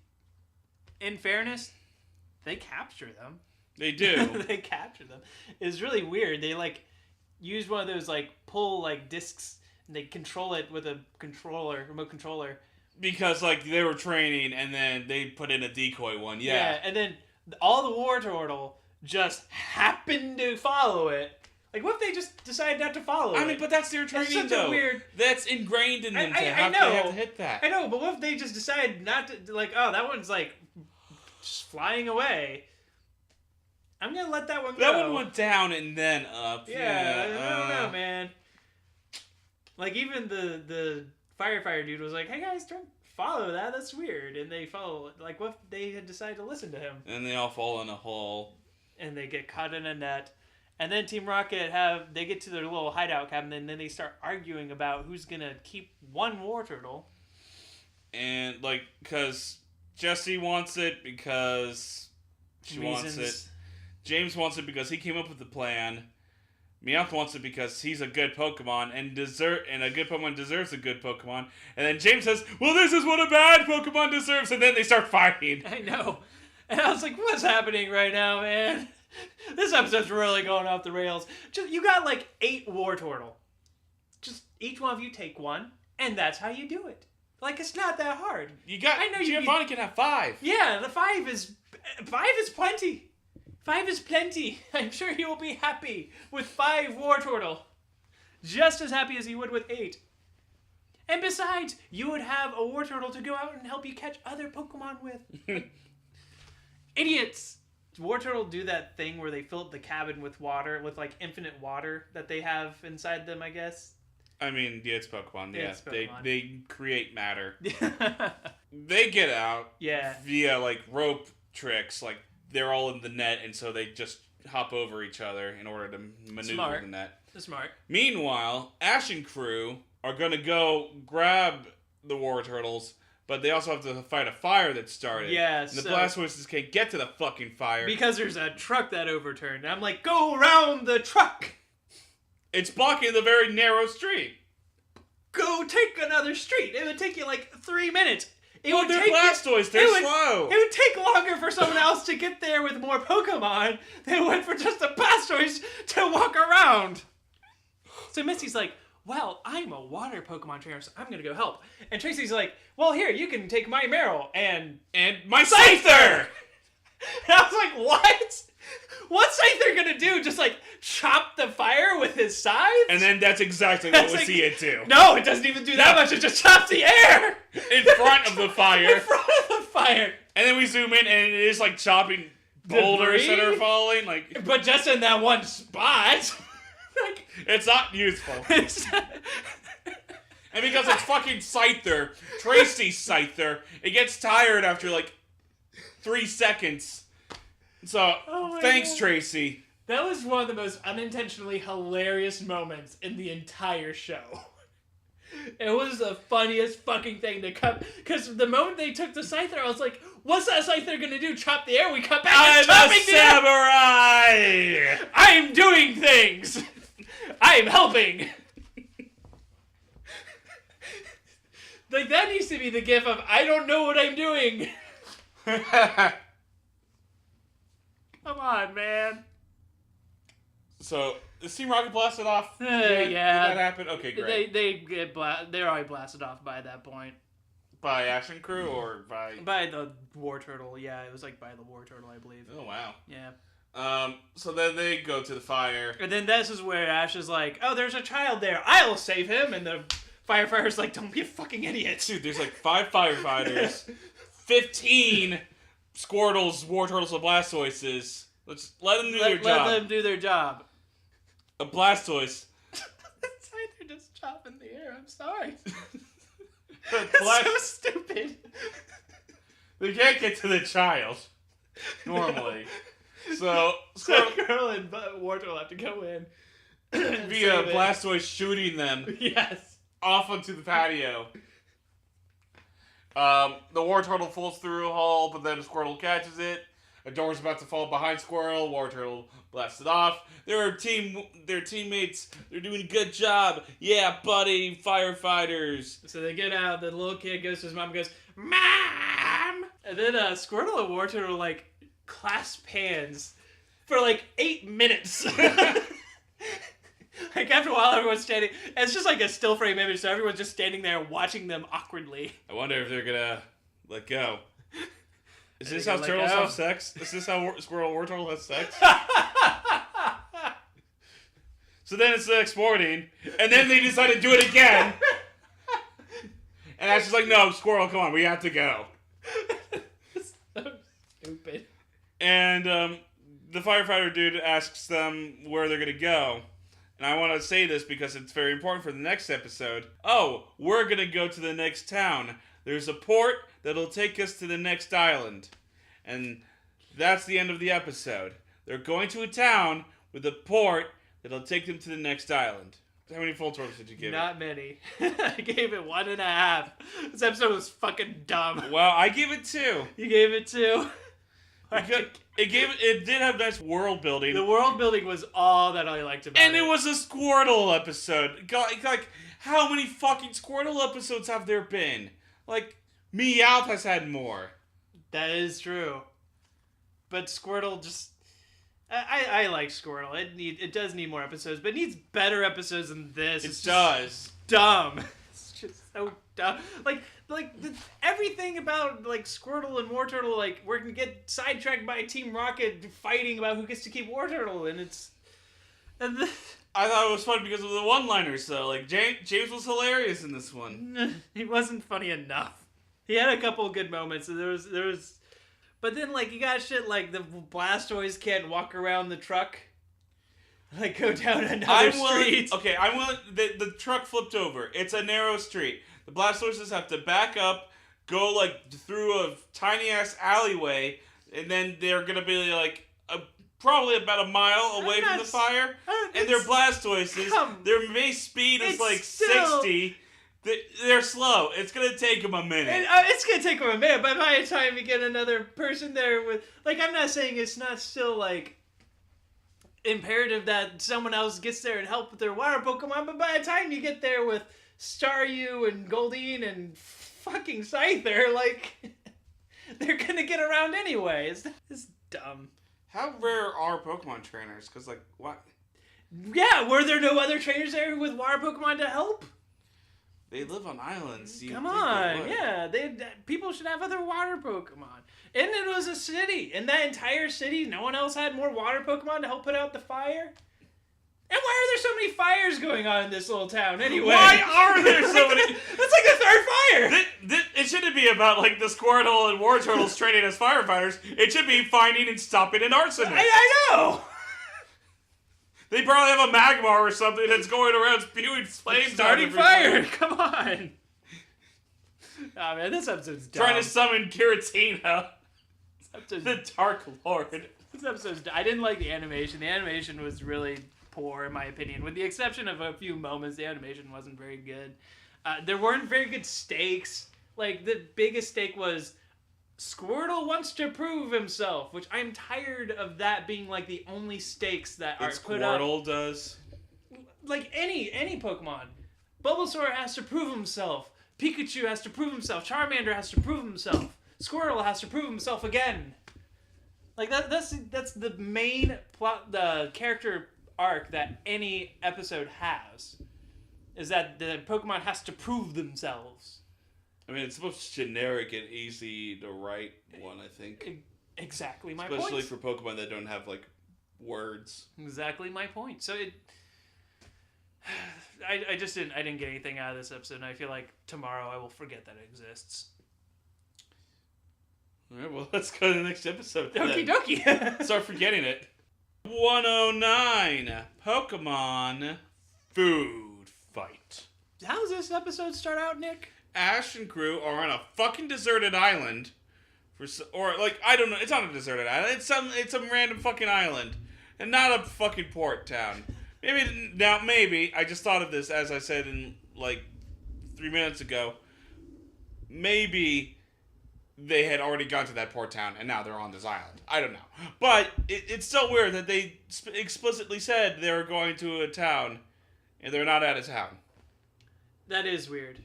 in fairness, they capture them. They do. They capture them. It's really weird. They like use one of those like pull like discs and they control it with a remote controller. Because, like, they were training, and then they put in a decoy one, yeah. And then all the War Turtle just happened to follow it. Like, what if they just decide not to follow it? I mean, but that's their training, such though. a weird... That's ingrained in them I have to hit that. I know, but what if they just decide not to, like, oh, that one's, like, just flying away. I'm gonna let that one go. That one went down and then up. Yeah, I don't know, man. Like, even the firefighter dude was like, hey, guys, don't follow that. That's weird. And they follow, like, what if they had decided to listen to him? And they all fall in a hole. And they get caught in a net. And then Team Rocket they get to their little hideout cabin, and then they start arguing about who's gonna keep one War Turtle. And, like, because Jessie wants it because she wants it. James wants it because he came up with the plan. Meowth wants it because he's a good Pokemon, and a good Pokemon deserves a good Pokemon. And then James says, well, this is what a bad Pokemon deserves, and then they start fighting. I know. And I was like, what's happening right now, man? This episode's really going off the rails. You got like 8 War Turtle. Just each one of you take one, and that's how you do it. Like, it's not that hard. I know Giovanni can have 5. Yeah, the 5 is plenty. 5 is plenty. I'm sure he will be happy with 5 War Turtle. Just as happy as he would with 8. And besides, you would have a War Turtle to go out and help you catch other Pokemon with. Idiots! War Turtle do that thing where they fill up the cabin with water, with like infinite water that they have inside them, I guess. I mean, yeah, it's Pokemon. Yeah, it's Pokemon. They create matter. They get out via like rope tricks. Like they're all in the net, and so they just hop over each other in order to maneuver the net. Smart. Meanwhile, Ash and crew are gonna go grab the War Turtles, but they also have to fight a fire that started. Yeah, and the Blastoises can't get to the fucking fire because there's a truck that overturned. I'm like, go around the truck. It's blocking the very narrow street. Go take another street. It would take you like 3 minutes. They're Blastoise. They're slow. It would take longer for someone else to get there with more Pokemon than it would for just a Blastoise to walk around. So Misty's like, well, I'm a water Pokemon trainer, so I'm going to go help. And Tracy's like, well, here, you can take my Meryl and my Scyther! And I was like, what? What's Scyther gonna do? Just like chop the fire with his scythe? And then that's exactly what we see it do. No, it doesn't even do that much. It just chops the air in front of the fire. In front of the fire. And then we zoom in, and it is like chopping boulders that are falling. Like, but just in that one spot. Like, it's not useful. And because it's fucking Scyther, Tracy's Scyther, it gets tired after like 3 seconds. So, thanks, God. Tracy. That was one of the most unintentionally hilarious moments in the entire show. It was the funniest fucking thing to come. Because the moment they took the Scyther, I was like, what's that Scyther gonna do? Chop the air? We cut back and I'm a samurai! I'm doing things! I'm helping! Like, that needs to be the gif of, I don't know what I'm doing. Come on, man. So, is Team Rocket blasted off? Yeah. Did that happen? Okay, great. They're already blasted off by that point. By Ash and crew, or by... By the War Turtle, yeah. It was like by the War Turtle, I believe. Oh, wow. Yeah. So then they go to the fire. And then this is where Ash is like, oh, there's a child there. I'll save him. And the firefighter's like, don't be a fucking idiot. Dude, there's like 5 firefighters, 15 Squirtles, War Turtles, and Blastoises. Let's let them do their job. Let them do their job. A Blastoise. They're just chopping the air. I'm sorry. That's so stupid. They can't get to the child normally. So Girl and War Turtle have to go in via Blastoise shooting them. Yes. Off onto the patio. The War Turtle falls through a hole, but then Squirtle catches it. A door's about to fall behind Squirrel. War Turtle blasts it off. Their teammates. They're doing a good job. Yeah, buddy, firefighters. So they get out. The little kid goes to his mom and goes, Mom! And then Squirtle and War Turtle like clasp hands for like 8 minutes. Like, after a while, everyone's standing. It's just like a still frame image, so everyone's just standing there watching them awkwardly. I wonder if they're gonna let go. Is this They're how gonna turtles let go? have sex? Is this how Squirrel War Turtle has sex? So then it's the next morning, and then they decide to do it again. And Ash is like, no, Squirrel, come on, we have to go. So stupid. And the firefighter dude asks them where they're going to go. And I want to say this because it's very important for the next episode. Oh, we're going to go to the next town. There's a port that'll take us to the next island. And that's the end of the episode. They're going to a town with a port that'll take them to the next island. How many full torps did you give Not many. I gave it 1.5. This episode was fucking dumb. it? Well, I gave it 2. You gave it 2. Because it did have nice world building. The world building was all that I liked about And it. it was a Squirtle episode. Like, how many fucking Squirtle episodes have there been? Like, Meowth has had more. That is true. But Squirtle just... I like Squirtle. It does need more episodes, but it needs better episodes than this. It It's does. just dumb. It's just so dumb. Everything about like Squirtle and War Turtle, like we're gonna get sidetracked by Team Rocket fighting about who gets to keep War Turtle, and it's I thought it was fun because of the one-liners, though. Like, James was hilarious in this one. he wasn't funny enough. He had a couple of good moments. And there was, but then like you got shit like the Blastoise can't walk around the truck, like go down another street. Okay, I'm willing. The truck flipped over. It's a narrow street. The Blastoises have to back up, go like through a tiny ass alleyway, and then they're gonna be like probably about a mile away from the fire. And they're Blastoises. Their base speed is like 60. They're slow. It's gonna take them a minute. It's gonna take them a minute, but by the time you get another person there with, like, I'm not saying it's not still like imperative that someone else gets there and help with their water Pokemon, but by the time you get there with Staryu and Goldeen and fucking Scyther, like, they're gonna get around anyway. It's dumb. How rare are Pokemon trainers? Because, like, what? Yeah, were there no other trainers there with water Pokemon to help? They live on islands. Come on, yeah. People should have other water Pokemon. And it was a city. In that entire city, no one else had more water Pokemon to help put out the fire? And why are there so many fires going on in this little town anyway? Why are there so many? It's like the third fire! It shouldn't be about, like, the Squirtle and War Turtles training as firefighters. It should be finding and stopping an arsonist. I know! They probably have a magma or something that's going around spewing flames. Starting fire! Come on! Oh man, this episode's dumb. Trying to summon Giratina. The Dark Lord. This episode's I didn't like the animation. The animation was really poor, in my opinion. With the exception of a few moments, the animation wasn't very good. There weren't very good stakes. Like, the biggest stake was Squirtle wants to prove himself, which I'm tired of that being, like, the only stakes that are put up. Squirtle does. Like, any Pokemon. Bulbasaur has to prove himself. Pikachu has to prove himself. Charmander has to prove himself. Squirtle has to prove himself again. Like, that's the main plot, the character arc that any episode has, is that the Pokemon has to prove themselves. I mean, it's the most generic and easy to write one, I think. Exactly my point. Especially for Pokemon that don't have, like, words. Exactly my point. So I didn't get anything out of this episode, and I feel like tomorrow I will forget that it exists. Alright, well, let's go to the next episode. Okie dokie. Start forgetting it. 109. Pokemon Food Fight. How does this episode start out, Nick? Ash and crew are on a fucking deserted island. I don't know. It's not a deserted island. It's some random fucking island. And not a fucking port town. Maybe, I just thought of this as I said in, like, 3 minutes ago. Maybe they had already gone to that port town and now they're on this island. I don't know. But it's so weird that they explicitly said they were going to a town and they're not at a town. That is weird.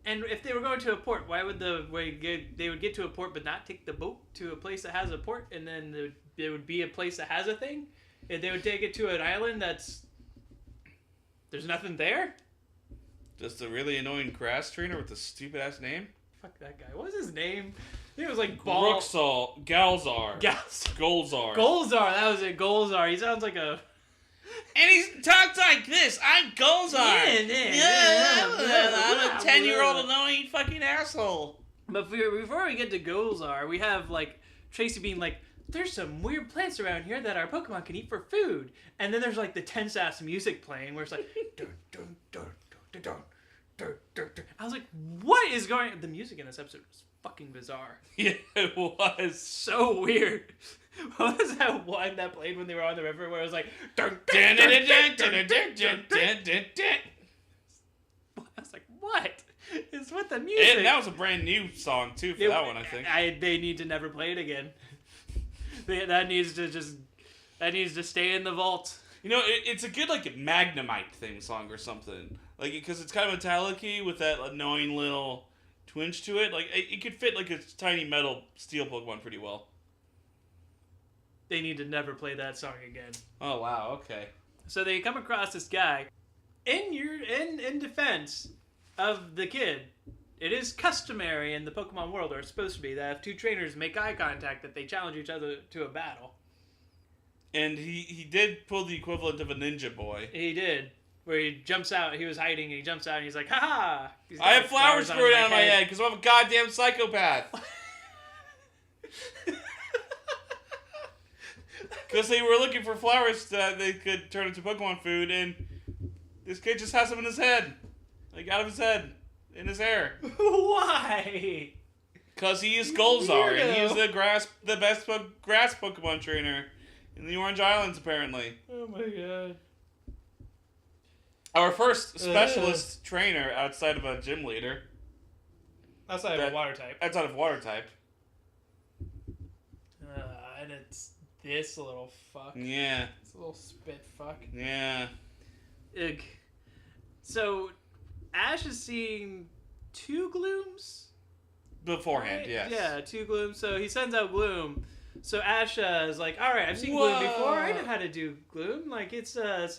And if they were going to a port, why would they would get to a port but not take the boat to a place that has a port, and then there would be a place that has a thing? If they would take it to an island that's There's nothing there? Just a really annoying grass trainer with a stupid ass name. Fuck that guy. What was his name? I think it was like Ball. Gruxal. Galzar. Golzar. Golzar. That was it. Golzar. He sounds like a... And he talks like this. I'm Golzar. I'm a 10-year-old annoying fucking asshole. But before we get to Golzar, we have like Tracy being like, there's some weird plants around here that our Pokemon can eat for food. And then there's like the tense ass music playing where it's like dun, dun, dun, dun, dun, dun, dun, dun. I was like, what is going on? The music in this episode was fucking bizarre. Yeah, it was. So weird. What was that one that played when they were on the river where it was like dun, Dun, dun, dun, dun, dun, dun, dun, dun, dun, dun, dun, dun, dun. I was like, what is with the music? And that was a brand new song too for that one, I think. They need to never play it again. That needs to stay in the vault. You know, it's a good like Magnemite theme song or something. Like because it's kind of metallic-y with that annoying little twinge to it. Like it could fit like a tiny metal steel Pokemon pretty well. They need to never play that song again. Oh wow, okay. So they come across this guy. In defense of the kid, it is customary in the Pokemon world, or it's supposed to be, that if two trainers make eye contact, that they challenge each other to a battle. And he did pull the equivalent of a Ninja Boy. He did. Where he jumps out, he was hiding, and he jumps out, and he's like, ha-ha! I have flowers growing out of my head because I'm a goddamn psychopath. Because they were looking for flowers that they could turn into Pokemon food, and this kid just has them in his head. Like, out of his head. In his hair. Why? Because he is Golzar, and he is the best grass Pokemon trainer in the Orange Islands, apparently. Oh my god. Our first specialist trainer outside of a gym leader. Outside of a water type. Outside of water type. And it's this little fuck. Yeah. This little spit fuck. Yeah. Ugh. So, Ash is seeing 2 Glooms? Beforehand, Right? yes. Yeah, 2 Glooms. So he sends out Gloom. So Ash is like, alright, I've seen Gloom before. I know how to do Gloom. Like, it's a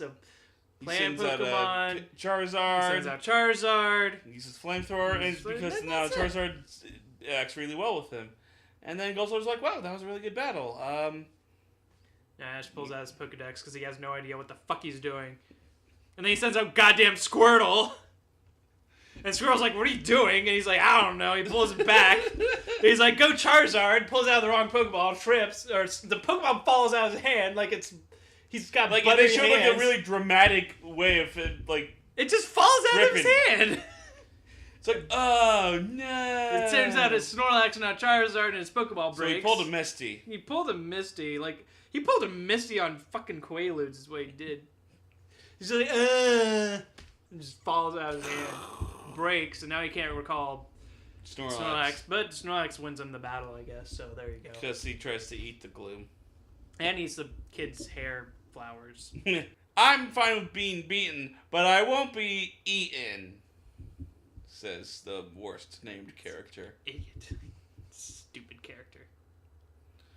plant Pokemon. Charizard. He sends out Charizard. He uses Flamethrower, and because now Charizard acts really well with him. And then Golzar's like, wow, that was a really good battle. Ash pulls out his Pokedex because he has no idea what the fuck he's doing. And then he sends out goddamn Squirtle. And Squirtle's like, what are you doing? And he's like, I don't know. He pulls it back. He's like, go Charizard. Pulls out the wrong Pokeball. Trips. Or the Pokeball falls out of his hand like it's... He's got like buttery they showed hands. like a really dramatic way of it, like... It just falls out of his hand. It's like, oh, no. It turns out it's Snorlax and not Charizard and his Pokeball breaks. So he pulled a Misty. He pulled a Misty. Like, he pulled a Misty on fucking Quaaludes is what he did. He's like, and just falls out of his hand. Breaks, and now he can't recall Snorlax. But Snorlax wins him the battle, I guess, so there you go. Because he tries to eat the Gloom. And eats the kid's hair flowers. I'm fine with being beaten, but I won't be eaten, says the worst named character. Idiot. Stupid character.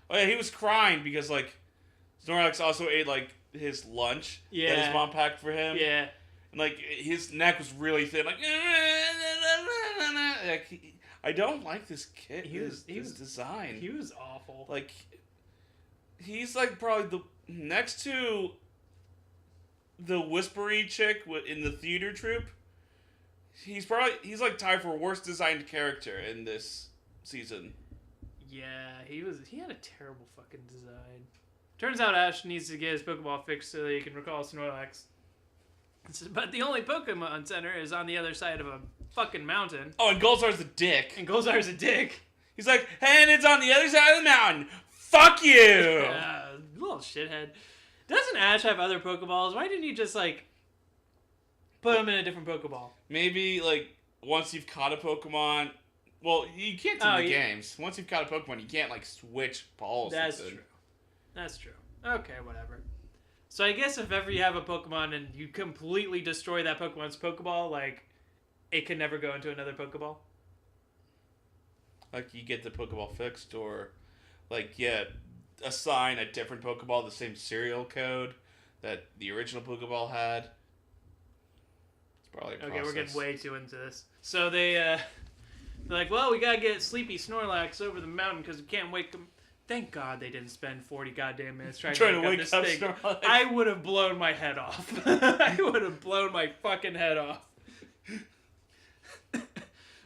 Oh yeah, he was crying because, like, Snorlax also ate, like, his lunch that his mom packed for him. Yeah. And, like, his neck was really thin. Like I don't like this kid. His design. He was awful. Like, he's, like, probably the... Next to the whispery chick in the theater troupe, he's, like, tied for worst designed character in this season. Yeah, he had a terrible fucking design. Turns out Ash needs to get his Pokeball fixed so that he can recall Snorlax. But the only Pokemon Center is on the other side of a fucking mountain. Oh, and Golzar's a dick. And Golzar's a dick. He's like, and it's on the other side of the mountain. Fuck you! Little shithead. Doesn't Ash have other Pokeballs? Why didn't he just, like, put them in a different Pokeball? Maybe, like, once you've caught a Pokemon... Well, you can't do the games. Once you've caught a Pokemon, you can't, like, switch balls. That's true. That's true. Okay, whatever. So I guess if ever you have a Pokemon and you completely destroy that Pokemon's Pokeball, like, it can never go into another Pokeball? Like, you get the Pokeball fixed, or, like, assign a different Pokeball the same serial code that the original Pokeball had. Probably a Okay, we're getting process. way too into this. So they're like, well, we gotta get Sleepy Snorlax over the mountain because we can't wake him. Thank God they didn't spend 40 goddamn minutes trying to wake up this thing. Snorlax. I would have blown my head off. I would have blown my fucking head off.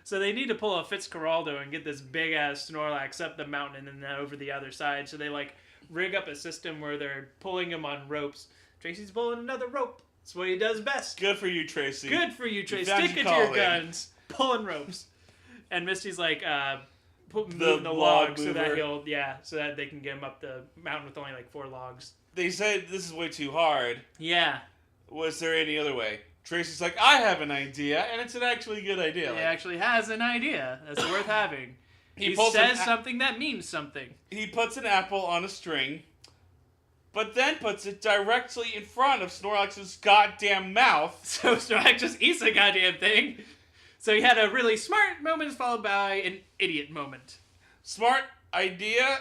So they need to pull a Fitzcarraldo and get this big ass Snorlax up the mountain and then over the other side. So they like rig up a system where they're pulling him on ropes. Tracy's pulling another rope. That's what he does best. Good for you, Tracy. Good for you, Tracy. found Stick your it to your calling. guns. Pulling ropes. And Misty's like, moving the log log so that mover. so that they can get him up the mountain with only like 4 logs. They said this is way too hard. Yeah. Was there any other way? Tracy's like, I have an idea, and it's an actually good idea. He actually has an idea that's worth having. He pulls says an something that means something. He puts an apple on a string, but then puts it directly in front of Snorlax's goddamn mouth. So Snorlax just eats the goddamn thing. So he had a really smart moment followed by an idiot moment. Smart idea,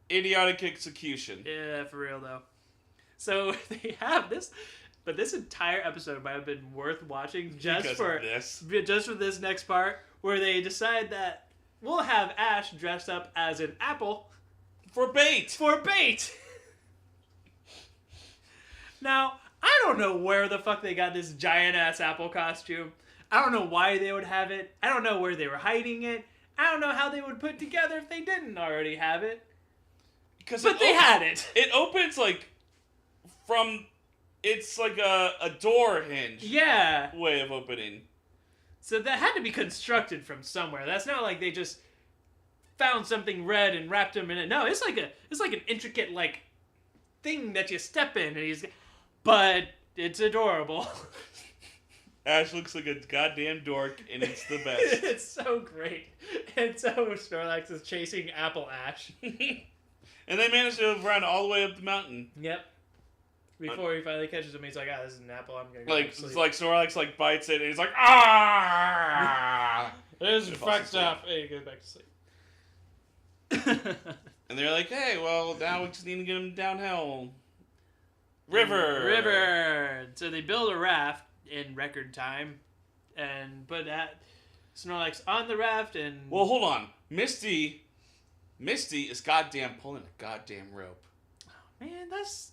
idiotic execution. Yeah, for real though. So they have this, but this entire episode might have been worth watching just for this next part, where they decide that we'll have Ash dressed up as an apple For bait. for bait. Now, I don't know where the fuck they got this giant ass apple costume. I don't know why they would have it. I don't know where they were hiding it. I don't know how they would put together if they didn't already have it. But they had it. It opens like from. It's like a door hinge. Yeah. Way of opening. So that had to be constructed from somewhere. That's not like they just found something red and wrapped them in it. No, it's like an intricate like thing that you step in, and but it's adorable. Ash looks like a goddamn dork, and it's the best. It's so great. And so Snorlax is chasing Apple Ash. And they managed to run all the way up the mountain. Yep. Before he finally catches him, he's like, this is an apple, I'm gonna go Like, back to sleep. it's like Snorlax like bites it, and he's like, ah! This is It falls fucked asleep. up. Hey, he goes back to sleep. And they're like, hey, well, now we just need to get him downhill. River! So they build a raft in record time and put Snorlax on the raft and... Well, hold on. Misty is goddamn pulling a goddamn rope. Man, that's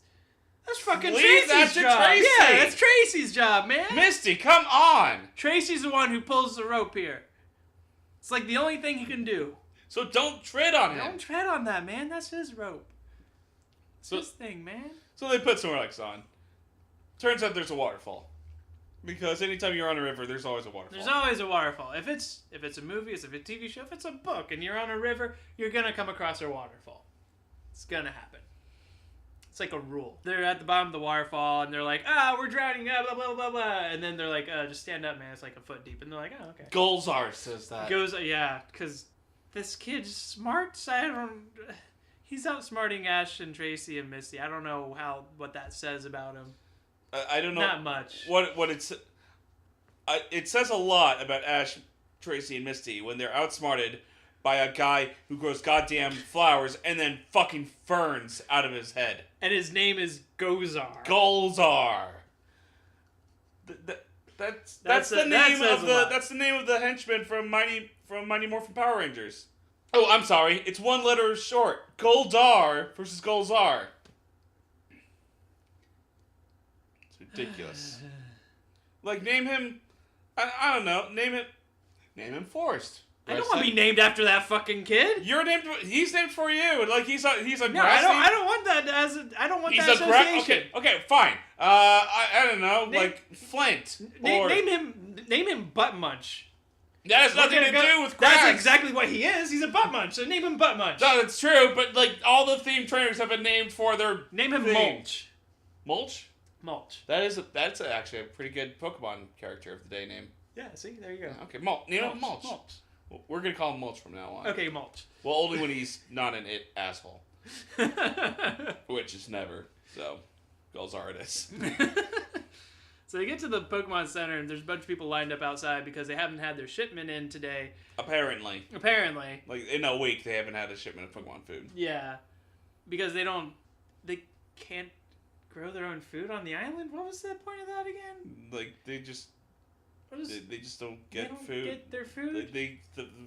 fucking Leave that Tracy's to job. Tracy. Yeah, that's Tracy's job, man. Misty, come on! Tracy's the one who pulls the rope here. It's like the only thing he can do. So don't tread on him. Don't tread on that, man. That's his rope. It's So- his thing, man. So they put Snorlax on. Turns out there's a waterfall. Because anytime you're on a river, there's always a waterfall. There's always a waterfall. If it's a movie, if it's a TV show, if it's a book, and you're on a river, you're gonna come across a waterfall. It's gonna happen. It's like a rule. They're at the bottom of the waterfall, and they're like, we're drowning, blah, blah, blah, blah. And then they're like, just stand up, man. It's like a foot deep. And they're like, oh, okay. Golzar says that. Yeah, because this kid's smart. He's outsmarting Ash and Tracy and Misty. I don't know what that says about him. I don't know. Not much. What it's... it says a lot about Ash, Tracy, and Misty when they're outsmarted by a guy who grows goddamn flowers and then fucking ferns out of his head. And his name is Gozar. Golzar. That's the name of the henchman from Mighty Morphin Power Rangers. Oh, I'm sorry. It's one letter short. Goldar versus Golzar. It's ridiculous. Like, name him... I don't know. Name him Forrest. I don't want to be named after that fucking kid. He's named for you. Like, he's a No, grassy... I don't want that I don't want He's that a association. Okay, fine. I don't know, like Flint. Or... Name him Butt Munch. That has nothing to do with grass. That's exactly what he is. He's a butt munch. So name him Butt Munch. No, that's true, but like all the theme trainers have been named for their Name him theme. Mulch. Mulch? Mulch. That's actually a pretty good Pokemon character of the day name. Yeah, see? There you go. Okay, Mulch. Mulch. We're gonna call him Mulch from now on. Okay, Mulch. Well, only when he's not an asshole. Which is never. So, Golzar it is. So they get to the Pokemon Center, and there's a bunch of people lined up outside because they haven't had their shipment in today. Apparently. Like, in a week, they haven't had a shipment of Pokemon food. Yeah. Because they can't grow their own food on the island? What was the point of that again? Like, they just... They just don't They get don't food. get their food?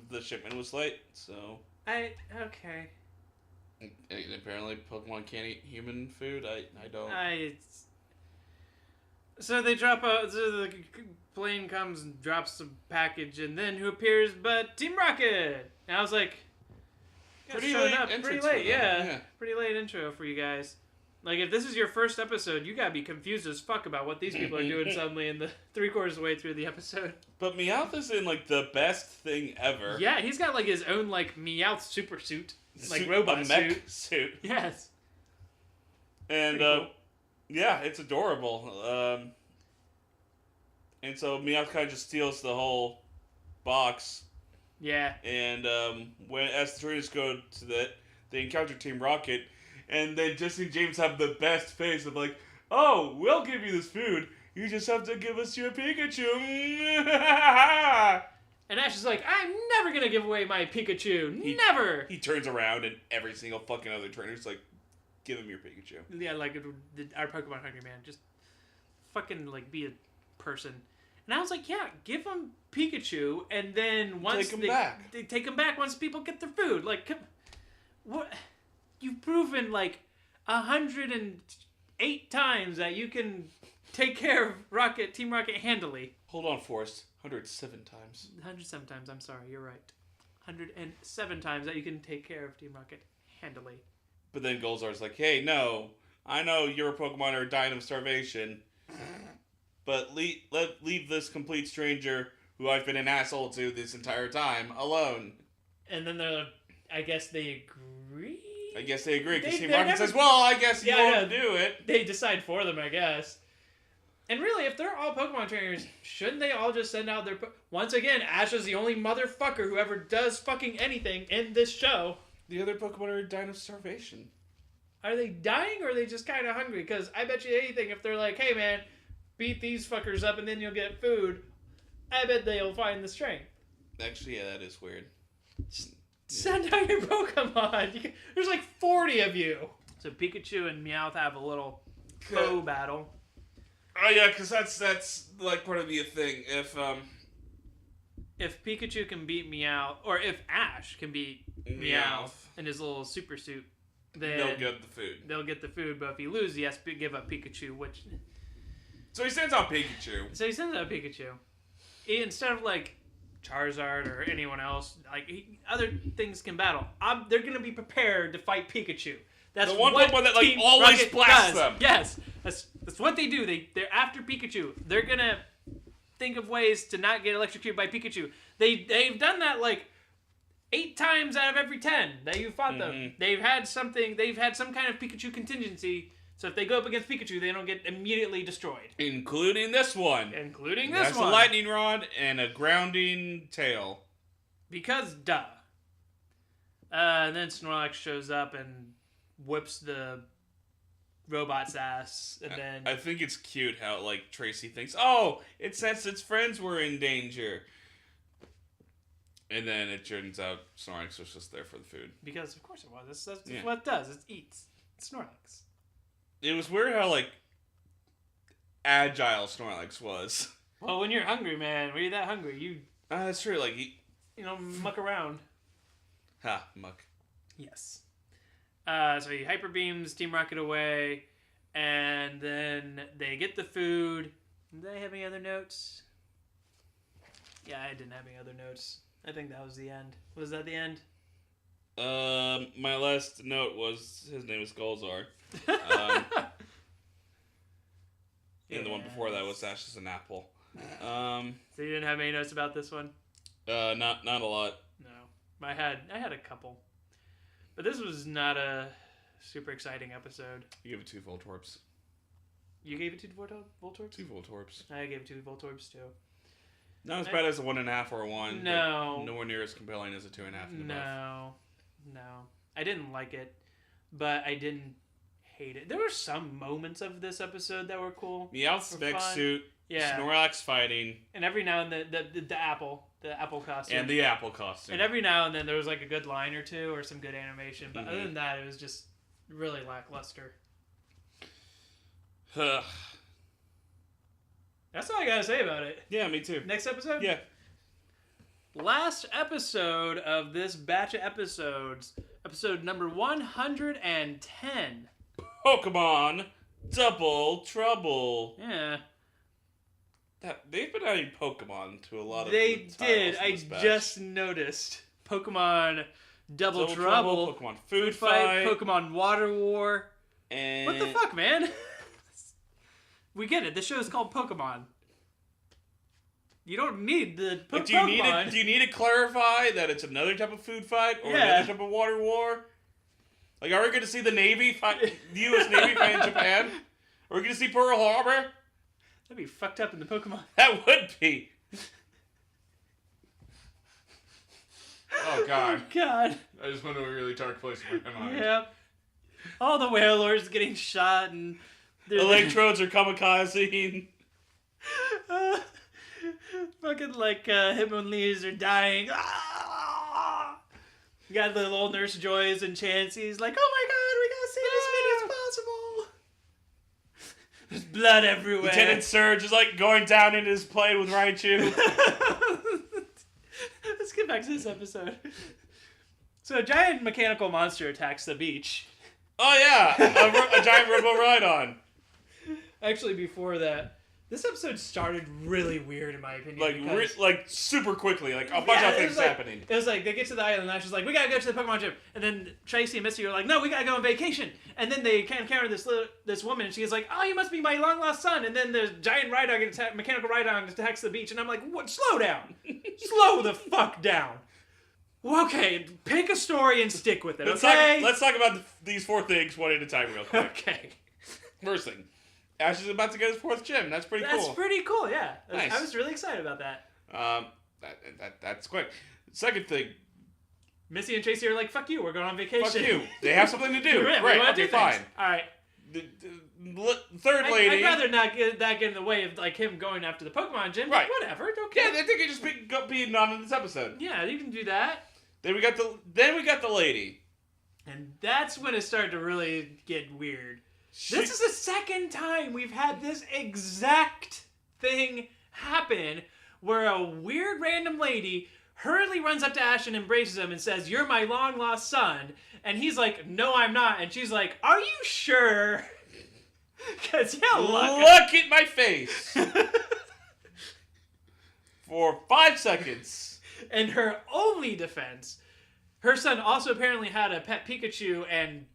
The shipment was late, so... Okay. And apparently Pokemon can't eat human food. I don't... So they drop a... So the plane comes and drops the package, and then who appears but Team Rocket! And I was like... Pretty showing late up entrance pretty for late, them, yeah. Pretty late intro for you guys. Like, if this is your first episode, you gotta be confused as fuck about what these people are doing suddenly in the 3/4 of the way through the episode. But Meowth is in, like, the best thing ever. Yeah, he's got, like, his own, like, Meowth super suit. Like, robot a mech suit. Yes. And, cool. yeah, it's adorable. And so Meowth kind of just steals the whole box. Yeah. And as the trainers go to that, they encounter Team Rocket, and then Jesse and James have the best face of like, "Oh, we'll give you this food. You just have to give us your Pikachu." And Ash is like, "I'm never gonna give away my Pikachu. Never." He turns around, and every single fucking other trainer's like, "Give him your Pikachu." Yeah, like our Pokemon hungry man, just fucking like be a person. And I was like, yeah, give them Pikachu, and then once they take them back once people get their food. Like, what? You've proven like 108 times that you can take care of Team Rocket handily. Hold on, Forrest. 107 times. 107 times. I'm sorry, you're right. 107 times that you can take care of Team Rocket handily. But then Golzar's like, "Hey, no, I know your Pokemon are dying of starvation. But leave this complete stranger, who I've been an asshole to this entire time, alone." And then I guess they agree? I guess they agree, because Team Rocket says, "Well, I guess you won't do it." They decide for them, I guess. And really, if they're all Pokemon trainers, shouldn't they all just send out their... Once again, Ash is the only motherfucker who ever does fucking anything in this show. The other Pokemon are dying of starvation. Are they dying, or are they just kind of hungry? Because I bet you anything, if they're like, "Hey, man, beat these fuckers up and then you'll get food," I bet they'll find the strength. Actually, yeah, that is weird. Send out your Pokemon. There's like 40 of you. So Pikachu and Meowth have a little foe battle. Oh yeah, because that's like part of the thing. If Pikachu can beat Meowth, or if Ash can beat Meowth in his little super suit, then they'll get the food. They'll get the food, but if he loses, he has to give up Pikachu, which... So he sends out Pikachu. Instead of, like, Charizard or anyone else, like, other things can battle. They're going to be prepared to fight Pikachu. That's the one what Pokemon that, like, Team always Rocket blasts does. them. Yes. That's what they do. They're after Pikachu. They're going to think of ways to not get electrocuted by Pikachu. They've done that, like, 8 times out of every 10 that you fought them. They've had some kind of Pikachu contingency. So if they go up against Pikachu, they don't get immediately destroyed. Including this one. That's a lightning rod and a grounding tail. Because duh. And then Snorlax shows up and whips the robot's ass. And then I think it's cute how, like, Tracy thinks, "Oh, it sensed its friends were in danger." And then it turns out Snorlax was just there for the food. Because of course it was. That's what it does. It eats. It's Snorlax. It was weird how, like, agile Snorlax was. Well, when you're hungry, man, when you're that hungry, you... That's true, like, muck around. Ha, muck. Yes. So he hyper beams Team Rocket away, and then they get the food. Did I have any other notes? Yeah, I didn't have any other notes. I think that was the end. Was that the end? My last note was his name is Golzar. And the one before that was Ash is an apple. So you didn't have any notes about this one? Not a lot. No, I had a couple, but this was not a super exciting episode. You gave it 2 Voltorbs. You gave it 2 Voltorbs? 2 Voltorbs. I gave it 2 Voltorbs too. Not as bad as a 1.5 or a 1. No. Nowhere near as compelling as a 2.5 and above. No. I didn't like it, but I didn't hate it. There were some moments of this episode that were cool. Meowth's mech suit, Snorlax fighting. And every now and then, the apple costume. And the apple costume. And every now and then there was like a good line or two or some good animation. But other than that, it was just really lackluster. That's all I gotta say about it. Yeah, me too. Next episode? Yeah. Last episode of this batch of episodes, episode number 110. Pokemon Double Trouble. Yeah. They've been adding Pokemon to a lot of They the titles did. in I this batch. just noticed. Pokemon Double Trouble, Pokemon Food Fight, Pokemon Water War. and What the fuck, man? We get it. The show is called Pokemon. You don't need the But do Pokemon. you need to clarify that it's another type of food fight or Yeah. another type of water war? Like, are we going to see the Navy fight, the U.S. Navy fight in Japan? Are we going to see Pearl Harbor? That'd be fucked up in the Pokemon. That would be. Oh God! God. I just went to a really dark place in my mind. Yep. All the Wailords getting shot and Electrodes are kamikazing. Fucking like Hitmonlees are dying. Ah! You got the little Nurse Joys and Chansey's like, oh my god, we gotta see this many as possible. There's blood everywhere. Lieutenant Surge is like going down in his plane with Raichu. Let's get back to this episode. So a giant mechanical monster attacks the beach. Oh yeah, a giant Robo Rhydon. Actually, before that, this episode started really weird in my opinion. Like super quickly, like a bunch of things happening. It was like they get to the island and Ash is like, we gotta go to the Pokemon gym, and then Tracy and Misty are like, no, we gotta go on vacation. And then they encounter this woman, and she's like, oh, you must be my long lost son. And then the giant Rhydon, mechanical Rhydon, attacks the beach, and I'm like, what? Slow down, slow the fuck down. Okay, pick a story and stick with it. Okay, Let's talk about these four things one at a time, real quick. Okay. First thing, Ash is about to get his fourth gym. That's pretty cool. That's pretty cool. Yeah, Nice. I was really excited about that. That's quick. Second thing, Missy and Tracy are like, fuck you, we're going on vacation. fuck you. They have something to do. Yeah, we Great. wanna Okay, do things. fine. All right. Third lady. I'd rather not get in the way of like him going after the Pokemon gym. Right. Whatever. Don't Yeah, care. I think it just being on in this episode. Yeah, you can do that. Then we got the lady. And that's when it started to really get weird. This is the second time we've had this exact thing happen where a weird random lady hurriedly runs up to Ash and embraces him and says, you're my long lost son. And he's like, no, I'm not. And she's like, are you sure? Because Look at my face. For 5 seconds. And her only defense, her son also apparently had a pet Pikachu and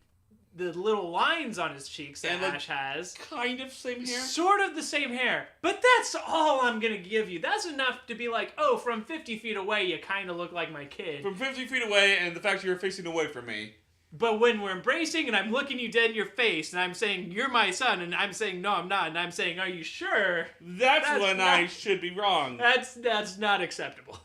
the little lines on his cheeks that And, like, Ash has. Kind of same hair. Sort of the same hair. But that's all I'm going to give you. That's enough to be like, oh, from 50 feet away, you kind of look like my kid. From 50 feet away, and the fact you're facing away from me. But when we're embracing and I'm looking you dead in your face and I'm saying, you're my son, and I'm saying, no, I'm not, and I'm saying, are you sure? That's when I should be wrong. That's not acceptable.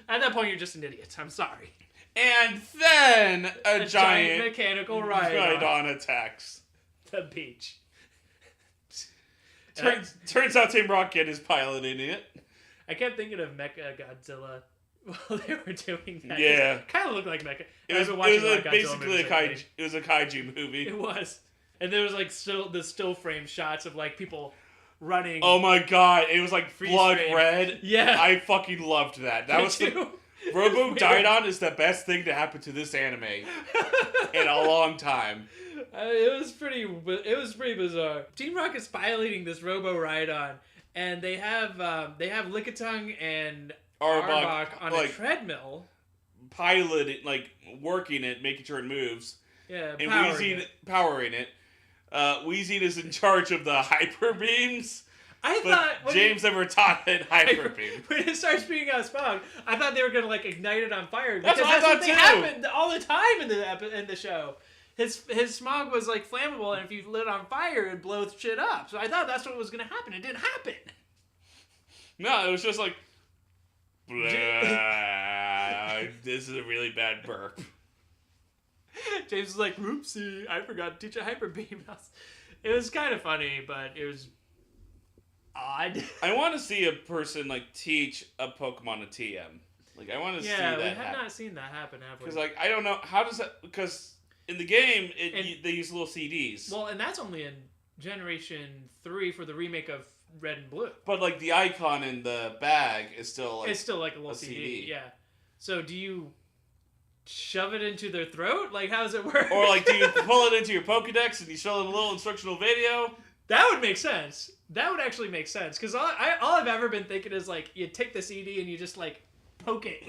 At that point, you're just an idiot. I'm sorry. And then a giant mechanical Rhydon attacks. the beach. Turns out Team Rocket is piloting it. I kept thinking of Mecha Godzilla while they were doing that. Yeah. Kind of looked like Mecha. It was basically a kaiju. It was a kaiju movie. It was. And there was like the still frame shots of like people running. Oh my god, it was like Freeze blood frame. red. Yeah. I fucking loved that. That was Robo Didon is the best thing to happen to this anime in a long time. It was pretty bizarre. Team Rocket's piloting this Robo Rhydon, and they have Lickitung and Arbok on a treadmill. Pilot like working it, making sure it moves. Yeah, And powering Weezing Weezing is in charge of the hyper beams. I But thought James never taught it hyper beam. when it starts spewing out smog, I thought they were gonna like ignite it on fire. That's Because what I thought they too. happened all the time in the show. His smog was like flammable, and if you lit it on fire, it'd blow shit up. So I thought that's what was gonna happen. It didn't happen. No, it was just like, this is a really bad burp. James was like, "Oopsie, I forgot to teach a hyper beam." It was kind of funny, but it was odd. I want to see a person like teach a Pokemon a TM. Like I want to see that. Yeah, we have happen. not seen that happen, have we? Because like I don't know how does that because in the game they use little CDs. Well, and that's only in Generation 3 for the remake of Red and Blue. But like the icon in the bag is still like It's still like a little CD. Yeah. So do you shove it into their throat? Like, how does it work? Or like, do you pull it into your Pokedex and you show them a little instructional video? That would make sense. That would actually make sense. Because all I've ever been thinking is, like, you take the CD and you just, like, poke it.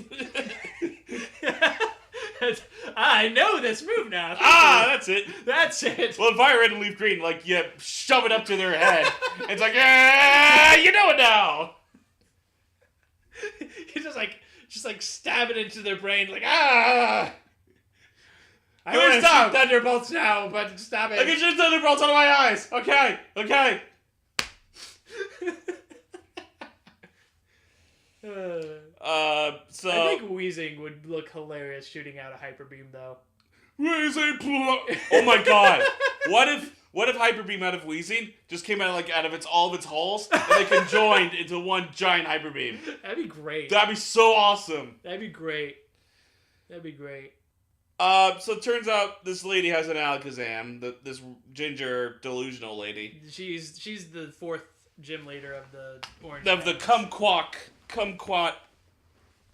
I know this move now. That's it. That's it. Well, if I red and leaf green, like, you shove it up to their head. It's like, yeah, you know it now. You just like stab it into their brain, like, ah! I Good want to stuff. shoot thunderbolts now, but stop it. I can shoot thunderbolts out of my eyes. Okay. So I think Wheezing would look hilarious shooting out a hyper beam, though. Wheezing. Oh my god! What if hyper beam out of Wheezing just came out like out of all of its holes and they conjoined into one giant hyper beam? That'd be great. That'd be so awesome. That'd be great. So it turns out this lady has an Alakazam. This ginger delusional lady. She's the 4th gym leader of the Orange. Of the Kumquat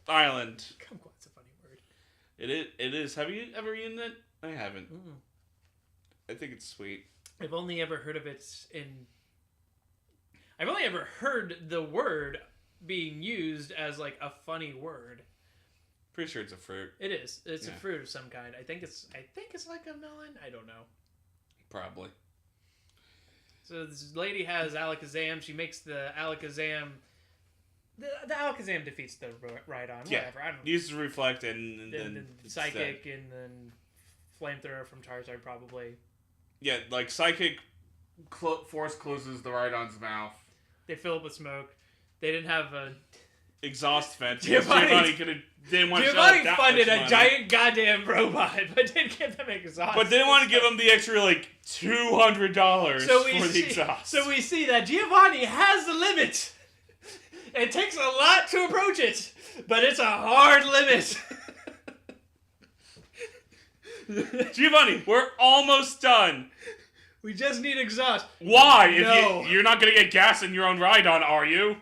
Island. Kumquat's a funny word. It is. Have you ever eaten it? I haven't. Mm. I think it's sweet. I've only ever heard of it I've only ever heard the word being used as like a funny word. Pretty sure it's a fruit. It is. It's Yeah. a fruit of some kind. I think it's like a melon. I don't know. Probably. So this lady has Alakazam. She makes the Alakazam. The Alakazam defeats the Rhydon. Yeah. Whatever. I don't know. Uses Reflect and Then it's Psychic dead. and then Flamethrower from Charizard probably. Yeah, like Psychic Force closes the Rhydon's mouth. They fill up with smoke. They didn't have a... Exhaust vent. Giovanni Didn't want to shell out that funded much a money. giant goddamn robot, but didn't give them exhaust. But they didn't want to give him the extra like $200 for the exhaust. So we see that Giovanni has the limit. It takes a lot to approach it, but it's a hard limit. Giovanni, we're almost done. We just need exhaust. Why? No. If you're not going to get gas in your own Rhydon, are you?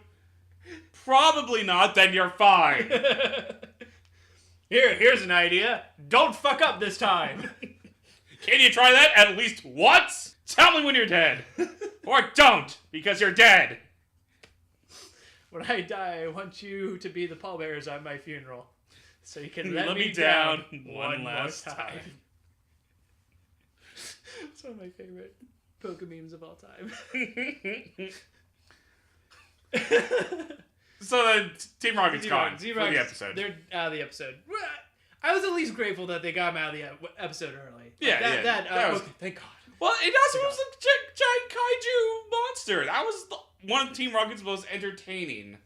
Probably not, then you're fine. Here's an idea. Don't fuck up this time. Can you try that at least once? Tell me when you're dead. Or don't, because you're dead. When I die, I want you to be the pallbearers at my funeral. So you can let me down down one more last time. It's one of my favorite Pokememes of all time. So then, Team Rocket's gone for Z-Rock's- the episode. They're out of the episode. I was at least grateful that they got him out of the episode early. Yeah, that was- okay, thank God. Well, it also was a giant kaiju monster. That was one of Team Rocket's most entertaining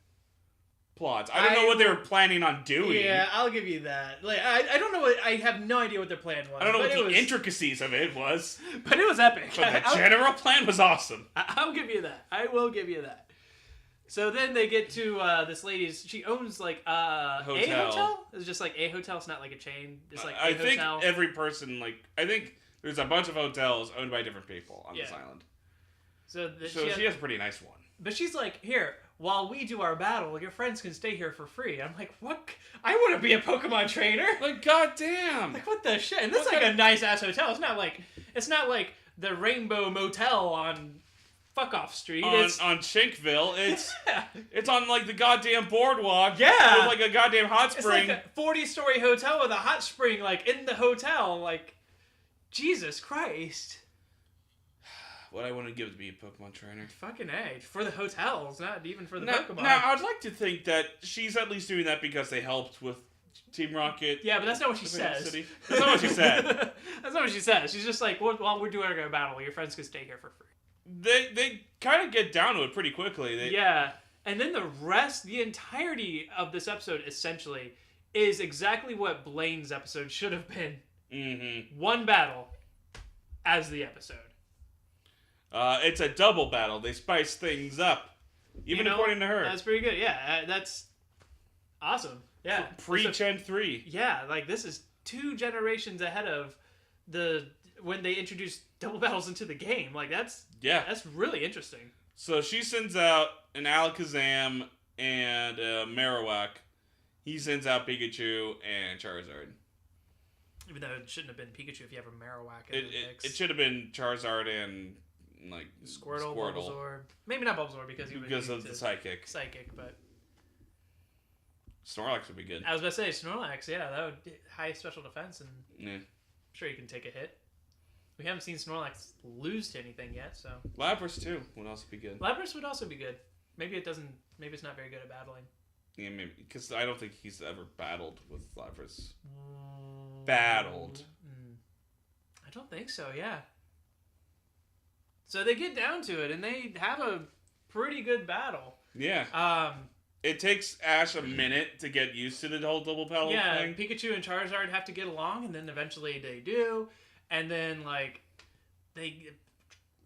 plots. I don't know what they were planning on doing. Yeah, I'll give you that. Like, I don't know what. I have no idea what their plan was. I don't know what but the intricacies of it was. But it was epic. But the general plan was awesome. I'll give you that. I will give you that. So then they get to this lady's. She owns like a hotel. It's just like a hotel. It's not like a chain. It's like I a think hotel. every person I think there's a bunch of hotels owned by different people on this island. So she has a pretty nice one. But she's like, here, while we do our battle, your friends can stay here for free. I'm like, what? I want to be a Pokemon trainer. Like, goddamn. Like, what the shit? And that's like a nice ass hotel. It's not like the Rainbow Motel on Fuck Off Street. On Shinkville, it's on like the goddamn boardwalk. Yeah. With like a goddamn hot It's spring. like a 40-story hotel with a hot spring like in the hotel. Like, Jesus Christ. What I want to give to be a Pokemon trainer. Fucking A. For the hotels, not even for the Now, Pokemon. I'd like to think that she's at least doing that because they helped with Team Rocket. Yeah, but that's not what she says. City. That's not what she said. That's not what she says. She's just like, well, while we're doing our battle, your friends can stay here for free. They kind of get down to it pretty quickly. Yeah, and then the entirety of this episode, essentially, is exactly what Blaine's episode should have been. Mm-hmm. One battle as the episode. It's a double battle. They spice things up. Even according to her. That's pretty good. Yeah, that's awesome. Yeah. Pre-Gen 3. Yeah, like this is 2 generations ahead of the when they introduced double battles into the game. Like that's really interesting. So she sends out an Alakazam and Marowak. He sends out Pikachu and Charizard. Even though it shouldn't have been Pikachu if you have a Marowak in the mix. It should have been Charizard and like Squirtle. Bulbasaur. Maybe not Bulbasaur because of the Psychic. Psychic, but Snorlax would be good. I was about to say Snorlax. Yeah, that would high special defense, and I'm sure you can take a hit. We haven't seen Snorlax lose to anything yet, so Lapras too would also be good. Lapras would also be good. Maybe it doesn't. Maybe it's not very good at battling. Yeah, maybe because I don't think he's ever battled with Lapras. Battled. I don't think so. Yeah. So they get down to it, and they have a pretty good battle. Yeah. It takes Ash a minute to get used to the whole double battle thing. Pikachu and Charizard have to get along, and then eventually they do. And then,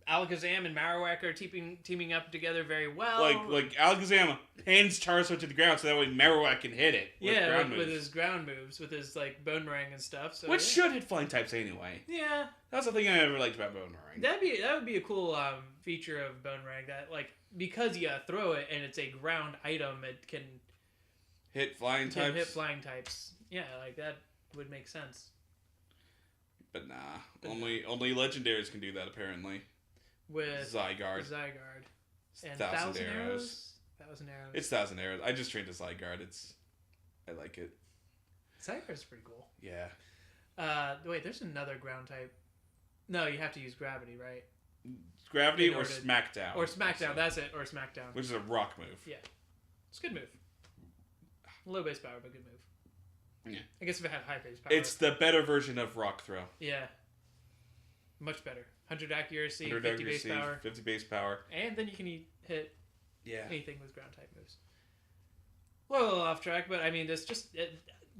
Alakazam and Marowak are teaming up together very well. Like Alakazam pins Charizard to the ground so that way Marowak can hit it. With his ground moves, with his Boomerang and stuff. So which should hit flying types anyway. Yeah, that's the thing I never liked about Boomerang. That would be a cool feature of Boomerang, that because you throw it and it's a ground item, it can hit flying types. Yeah, that would make sense. But nah, only legendaries can do that apparently. With Zygarde. And 1,000 arrows. 1,000 arrows. It's 1,000 arrows. I just trained a Zygarde. I like it. Zygarde's pretty cool. Yeah. Wait, there's another ground type. No, you have to use Gravity, right? Gravity or Smackdown. Or Smackdown, that's it. Or Smackdown. Which is a rock move. Yeah. It's a good move. Low base power, but good move. Yeah. I guess if it had high base power. It's the better version of Rock Throw. Yeah. Much better. 100 accuracy, 50 base power. 50 base power. And then you can hit anything with ground type moves. Well, a little off track, but I mean,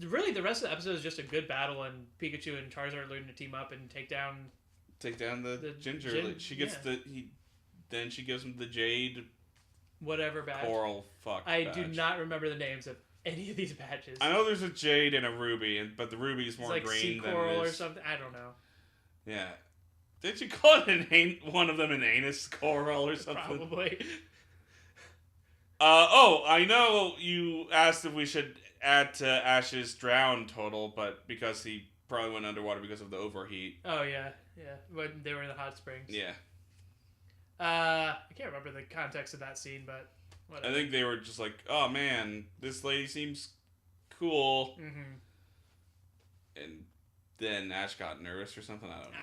really the rest of the episode is just a good battle, and Pikachu and Charizard learn to team up and take down the Ginger. She gets then she gives him the Jade whatever badge. Coral badge. Do not remember the names of any of these badges. I know there's a Jade and a Ruby, but the Ruby is more green sea than coral it is. or something. I don't know. Yeah. Did you call it one of them an anus coral or something? Probably. I know you asked if we should add to Ash's drown total, but because he probably went underwater because of the overheat. Oh, yeah. When they were in the hot springs. Yeah. I can't remember the context of that scene, but whatever. I think they were just like, oh man, this lady seems cool. Mm-hmm. And then Ash got nervous or something. I don't know.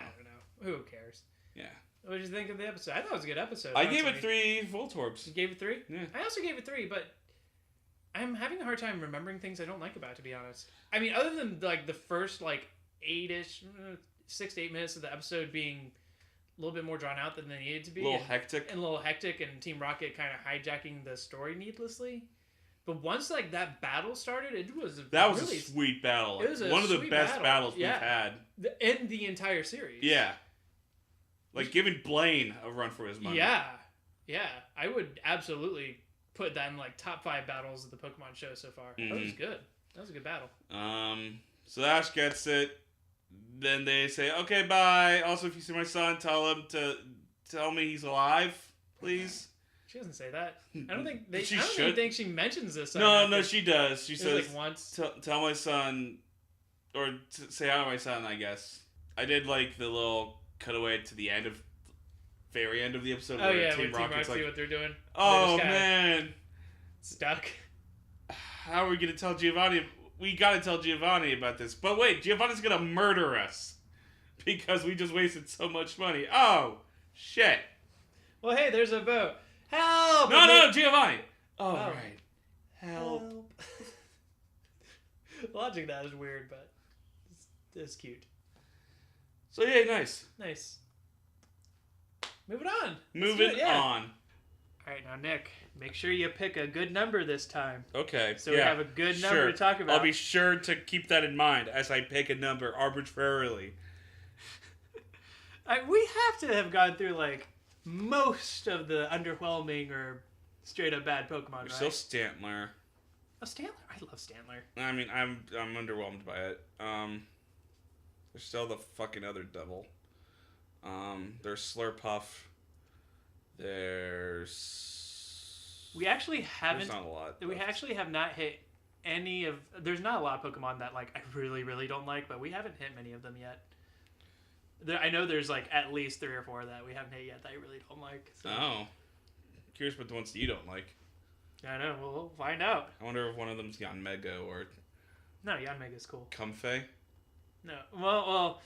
Who cares? Yeah. What did you think of the episode? I thought it was a good episode. I gave it 3 Voltorbs. You gave it 3? Yeah. I also gave it 3, but I'm having a hard time remembering things I don't like about it, to be honest. I mean, other than the first 8-ish, 6 to 8 minutes of the episode being a little bit more drawn out than they needed to be. A little hectic. And Team Rocket kind of hijacking the story needlessly. But once that battle started, it was a sweet battle. It was one of the best battles we've had in the entire series. Yeah. Giving Blaine a run for his money. Yeah. I would absolutely put that in top 5 battles of the Pokemon show so far. Mm-hmm. That was good. That was a good battle. So Ash gets it. Then they say, "Okay, bye. Also, if you see my son, tell him to tell me he's alive, please." She doesn't say that. I don't think they. She I don't should. even think she mentions this. No, she does. She says once. Tell my son, or say hi to my son. I guess I did the little cutaway to the very end of the episode. Oh where Team Rocket see what they're doing. Oh man, stuck. How are we gonna tell Giovanni? We gotta tell Giovanni about this. But wait, Giovanni's gonna murder us because we just wasted so much money. Oh shit. Well, hey, there's a boat. Help! No, Giovanni. Oh, right. Help. Watching that is weird, but it's cute. So yeah, nice. Moving on. On. All right, now Nick, make sure you pick a good number this time. Okay. So we have a good number to talk about. I'll be sure to keep that in mind as I pick a number arbitrarily. We have to have gone through most of the underwhelming or straight up bad Pokemon, right? Still Stantler. Oh, Stantler? I love Stantler. I mean, I'm underwhelmed by it. There's still the fucking other devil. There's Slurpuff. There's... We actually haven't. There's not a lot. We actually have not hit any of. There's not a lot of Pokemon that like I really really don't like, but we haven't hit many of them yet. I know there's like at least 3 or 4 that we haven't hit yet that I really don't like. So. Oh. Curious about the ones that you don't like. I know. We'll find out. I wonder if one of them's Yanmega or... No, Yanmega's cool. Comfey? No. Well,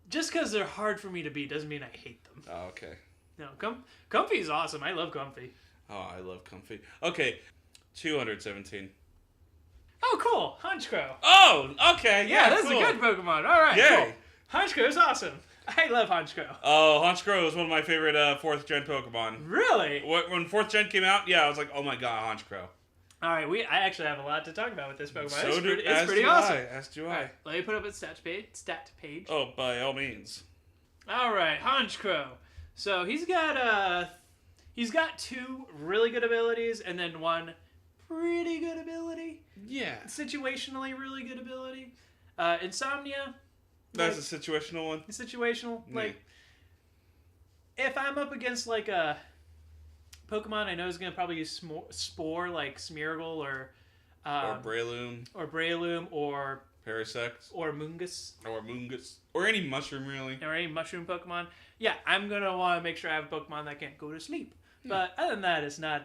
just because they're hard for me to beat doesn't mean I hate them. Oh, okay. No, Comfey's awesome. I love Comfey. Oh, I love Comfey. Okay, 217. Oh, cool. Honchkrow. Oh, okay. Yeah, that's cool. a good Pokemon. All right, Yay. cool. Honchkrow is awesome. I love Honchkrow. Oh, Honchkrow is one of my favorite 4th gen Pokemon. Really? When 4th gen came out, yeah, I was like, oh my god, Honchkrow. All right, I actually have a lot to talk about with this Pokemon. It's pretty awesome. As do I. All right, let me put up its stat page. Oh, by all means. All right, Honchkrow. So he's got 2 really good abilities and then 1 pretty good ability. Yeah. Situationally really good ability. Insomnia. That's a situational one? Situational. Yeah. Like, if I'm up against, like, a Pokemon I know is going to probably use Spore, like Smeargle or Breloom. Or Parasect. Or Moongus. Or any mushroom, really. Or any mushroom Pokemon. Yeah, I'm going to want to make sure I have a Pokemon that can't go to sleep. But other than that, it's not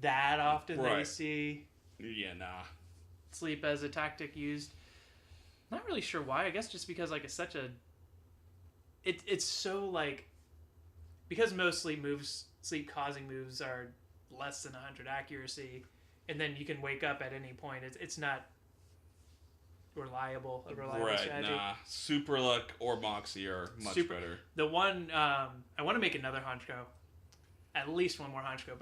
that often that you see Yeah, nah. sleep as a tactic used. Not really sure why. I guess just because like it's such a it's so like because most sleep causing moves are less than 100 accuracy and then you can wake up at any point. It's not a reliable strategy. Nah. Super Luck or Moxie are much better. The one I want to make another Honchkrow. At least one more Honchkrow,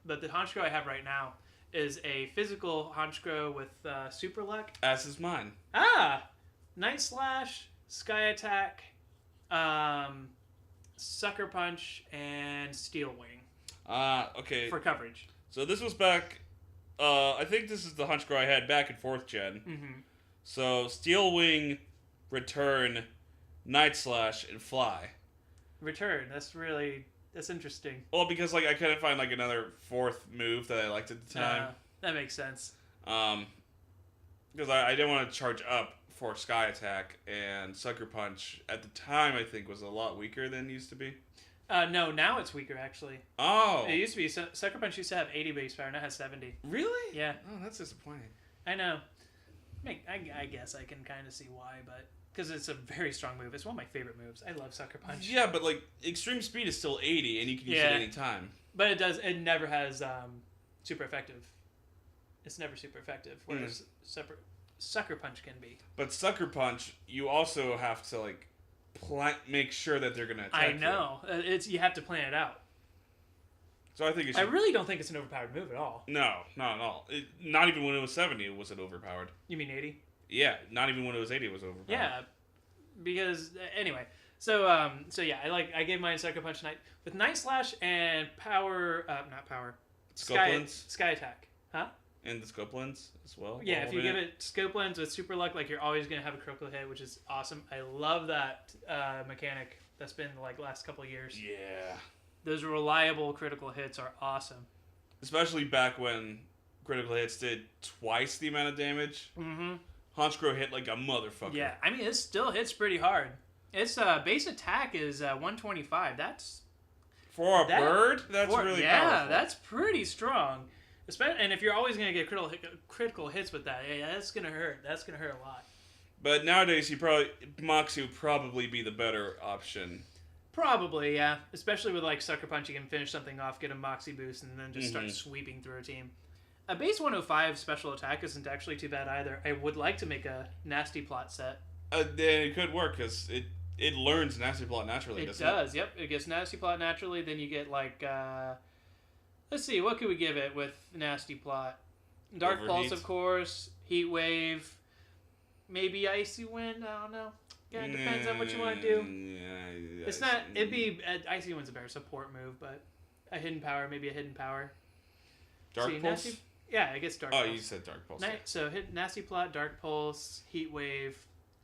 but the Honchkrow I have right now is a physical Honchkrow with Super Luck. As is mine. Night Slash, Sky Attack, Sucker Punch, and Steel Wing. Okay. For coverage. So this was back... I think this is the Honchkrow I had back in 4th gen. Mm-hmm. So Steel Wing, Return, Night Slash, and Fly. Return. That's interesting. Well, because like I couldn't find like another 4th move that I liked at the time. That makes sense. Because I didn't want to charge up for Sky Attack, and Sucker Punch at the time I think was a lot weaker than it used to be. No, now it's weaker actually. Oh. It used to be Sucker Punch used to have 80 base power, now it has 70. Really? Yeah. Oh, that's disappointing. I know. I guess I can kind of see why, but because it's a very strong move. It's one of my favorite moves. I love Sucker Punch. Yeah, but like extreme speed is still 80, and you can use it any time. But it never has super effective. It's never super effective, whereas Sucker Punch can be. But Sucker Punch, you also have to like make sure that they're gonna attack. I know. You have to plan it out. So I think I really don't think it's an overpowered move at all. No, not at all. Not even when it was 70, was it overpowered. You mean 80? Yeah, not even when it was 80, it was overpowered. Yeah, because anyway. So yeah, I gave mine Sucker Punch with Night Slash and Sky Attack, huh? And the Scope Lens as well. Yeah, if you give it Scope Lens with Super Luck, like you're always gonna have a critical hit, which is awesome. I love that mechanic. That's been like the last couple of years. Yeah. Those reliable critical hits are awesome. Especially back when critical hits did twice the amount of damage. Mm-hmm. Honchkrow hit like a motherfucker. Yeah, I mean it still hits pretty hard. Its base attack is 125. That's for a bird. That's really powerful. Yeah, that's pretty strong. And if you're always gonna get critical hits with that, yeah, that's gonna hurt. That's gonna hurt a lot. But nowadays, Moxie would probably be the better option. Probably, yeah. Especially with like Sucker Punch, you can finish something off, get a Moxie boost, and then just start sweeping through a team. A base 105 special attack isn't actually too bad either. I would like to make a Nasty Plot set. It could work because it learns Nasty Plot naturally. It does. Yep, it gets Nasty Plot naturally. Then you get like. Let's see, what could we give it with Nasty Plot? Dark Pulse, of course. Heat Wave. Maybe Icy Wind. I don't know. Yeah, it depends on what you want to do. Yeah, it's not. It'd be Icy Wind's a better support move, but a hidden power, maybe a hidden power. Dark Pulse. Yeah, I guess Dark Pulse. Oh, you said Dark Pulse. So hit Nasty Plot, Dark Pulse, Heat Wave,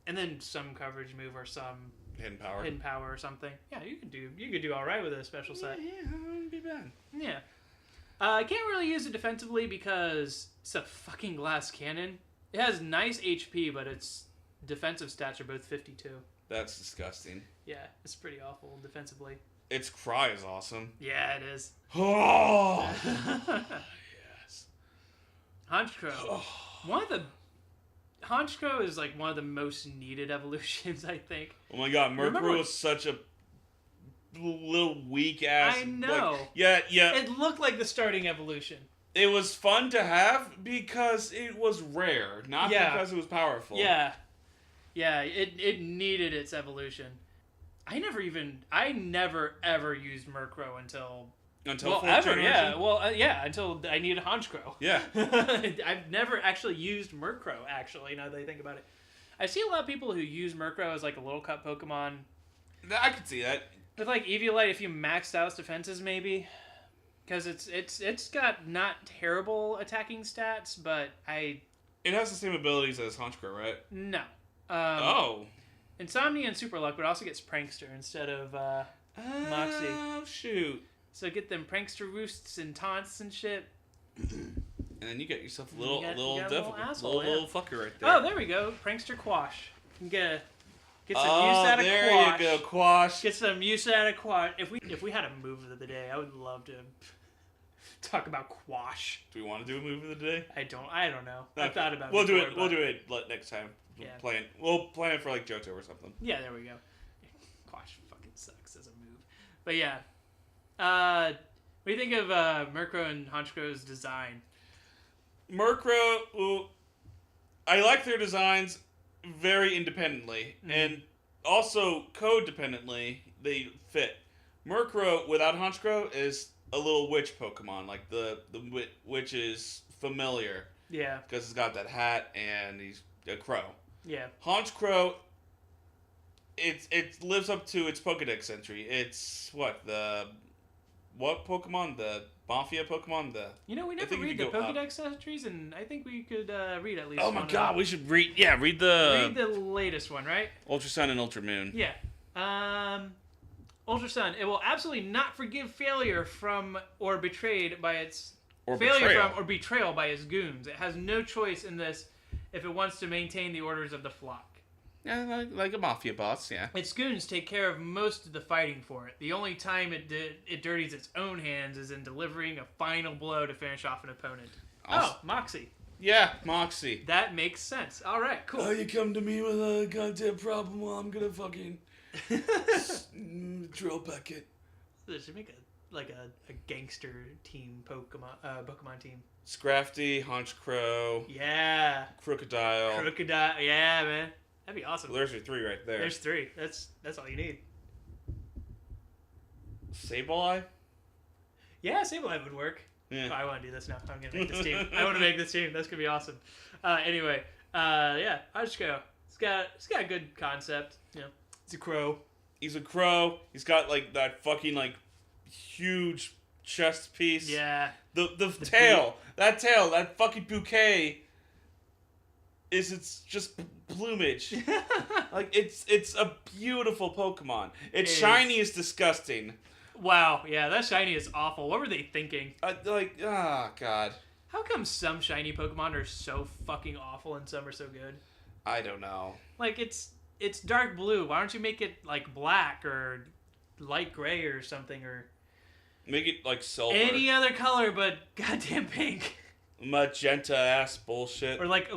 and then some coverage move or some Hidden power. Hidden power or something. Yeah, you could do all right with a special set. Yeah, it wouldn't be bad. Yeah. I can't really use it defensively because it's a fucking glass cannon. It has nice HP, but its defensive stats are both 52. That's disgusting. Yeah, it's pretty awful defensively. Its cry is awesome. Yeah, it is. Oh! Yes. Honchkrow. Oh. Honchkrow is like one of the most needed evolutions, I think. Oh my god, Murkrow is such a little weak ass. I know. Like, yeah. It looked like the starting evolution. It was fun to have because it was rare, not because it was powerful. Yeah. Yeah, it needed its evolution. I never ever used Murkrow until fourth ever, generation? yeah. Well, until I needed Honchkrow. Yeah. I've never actually used Murkrow, actually, now that I think about it. I see a lot of people who use Murkrow as like a little cut Pokemon. I could see that. With like Eviolite, if you maxed out its defenses, maybe. Because it's got not terrible attacking stats, but It has the same abilities as Honchkrow, right? No. Insomnia and Super Luck, but also gets Prankster instead of Moxie. Oh, shoot. So get them Prankster roosts and taunts and shit. And then you get yourself a little asshole, little fucker right there. Oh, there we go. Prankster Quash. You can get some use out of there Quash. you go, Quash. Get some use out of Quash. If we had a move of the day, I would love to talk about Quash. Do we want to do a move of the day? I don't know. I've thought about it. We'll do it next time. Yeah. We'll plan it for like Johto or something. Yeah, there we go. Quash fucking sucks as a move. But yeah. What do you think of Murkrow and Honchkrow's design? Murkrow, I like their designs very independently. Mm-hmm. And also code-dependently, they fit. Murkrow, without Honchkrow, is a little witch Pokemon. Like, the witch is familiar. Yeah. Because it's got that hat, and he's a crow. Yeah. Honchkrow, it lives up to its Pokedex entry. It's what Pokemon? The Mafia Pokemon? We never read the Pokedex entries, and I think we could read at least. Oh my god, we should read. Yeah, read the latest one, right? Ultra Sun and Ultra Moon. Yeah. Ultra Sun. It will absolutely not forgive failure from or betrayed by its betrayal by its goons. It has no choice in this if it wants to maintain the orders of the flock. Yeah, like a mafia boss, yeah. Its goons take care of most of the fighting for it. The only time it dirties its own hands is in delivering a final blow to finish off an opponent. Moxie. Yeah, Moxie. That makes sense. All right, cool. Oh, you come to me with a goddamn problem, well, I'm gonna fucking drill packet. They should make a gangster team Pokemon team. Scrafty, Honchkrow. Yeah. Crocodile. Yeah, man. That'd be awesome. Well, there's your three right there. There's three. That's all you need. Sableye? Yeah, Sableye would work. Yeah. Oh, I want to do this now. I'm gonna make this team. I want to make this team. That's gonna be awesome. Anyway, yeah, Honchkrow. It's got a good concept. You know, it's a crow. He's a crow. He's got like that fucking like huge chest piece. Yeah. The tail. That tail. That fucking bouquet. It's just plumage. Like it's a beautiful Pokemon. Its shiny is disgusting. Wow, yeah, that shiny is awful. What were they thinking? God. How come some shiny Pokemon are so fucking awful and some are so good? I don't know. Like it's dark blue. Why don't you make it like black or light gray or something, or make it like silver? Any other color but goddamn pink. Magenta ass bullshit. Or like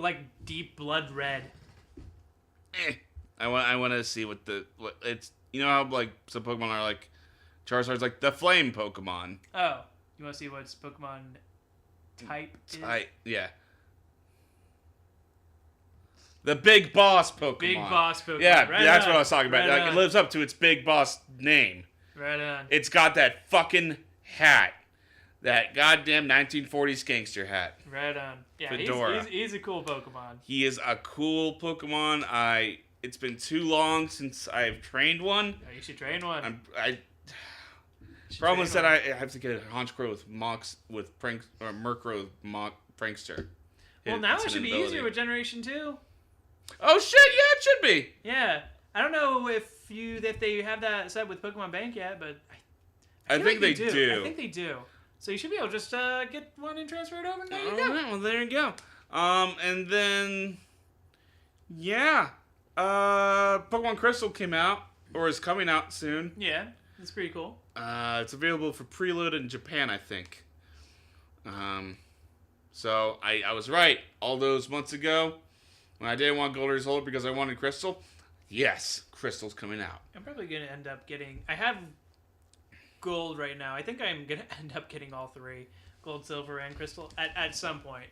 deep blood red. I want to see what it's. You know how like some Pokemon are like Charizard's like the flame Pokemon. Oh, you want to see what its Pokemon type is? Yeah. The big boss Pokemon. Big boss Pokemon. Yeah, right that's on. what I was talking about. Right Like, it lives up to its big boss name. Right on. It's got that fucking hat. That goddamn 1940s gangster hat. Right on. Yeah, Fedora. He's a cool Pokemon. He is a cool Pokemon. It's been too long since I've trained one. Oh, you should train one. Problem is that I have to get a Honchkrow with Murkrow Prankster. Well, now it should be easier with Generation 2. Oh shit! Yeah, it should be. Yeah, I don't know if they have that set with Pokemon Bank yet, but I I think like they do. I think they do. So you should be able to just get one and transfer it over, and there you All go. right, well, there you go. And then, yeah, Pokemon Crystal came out, or is coming out soon. Yeah, that's pretty cool. It's available for preload in Japan, I think. So I was right all those months ago when I didn't want Gold or Silver because I wanted Crystal. Yes, Crystal's coming out. I'm probably gonna end up getting. I have Gold right now. I think I'm gonna end up getting all three: Gold, Silver, and Crystal at some point.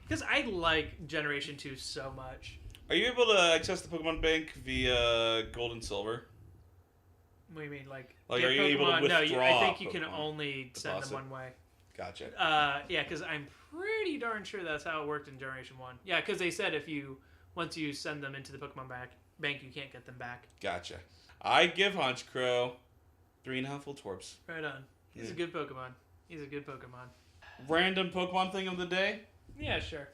Because I like Generation 2 so much. Are you able to access the Pokemon Bank via Gold and Silver? What do you mean, like Like, get are you able to No, withdraw I think you can Pokemon? only send Deposit. them one way. Gotcha. Yeah, because I'm pretty darn sure that's how it worked in Generation 1. Yeah, because they said once you send them into the Pokemon bank, you can't get them back. Gotcha. I give Honchkrow 3.5 full torps. Right on. He's a good Pokemon. He's a good Pokemon. Random Pokemon thing of the day. Yeah, sure.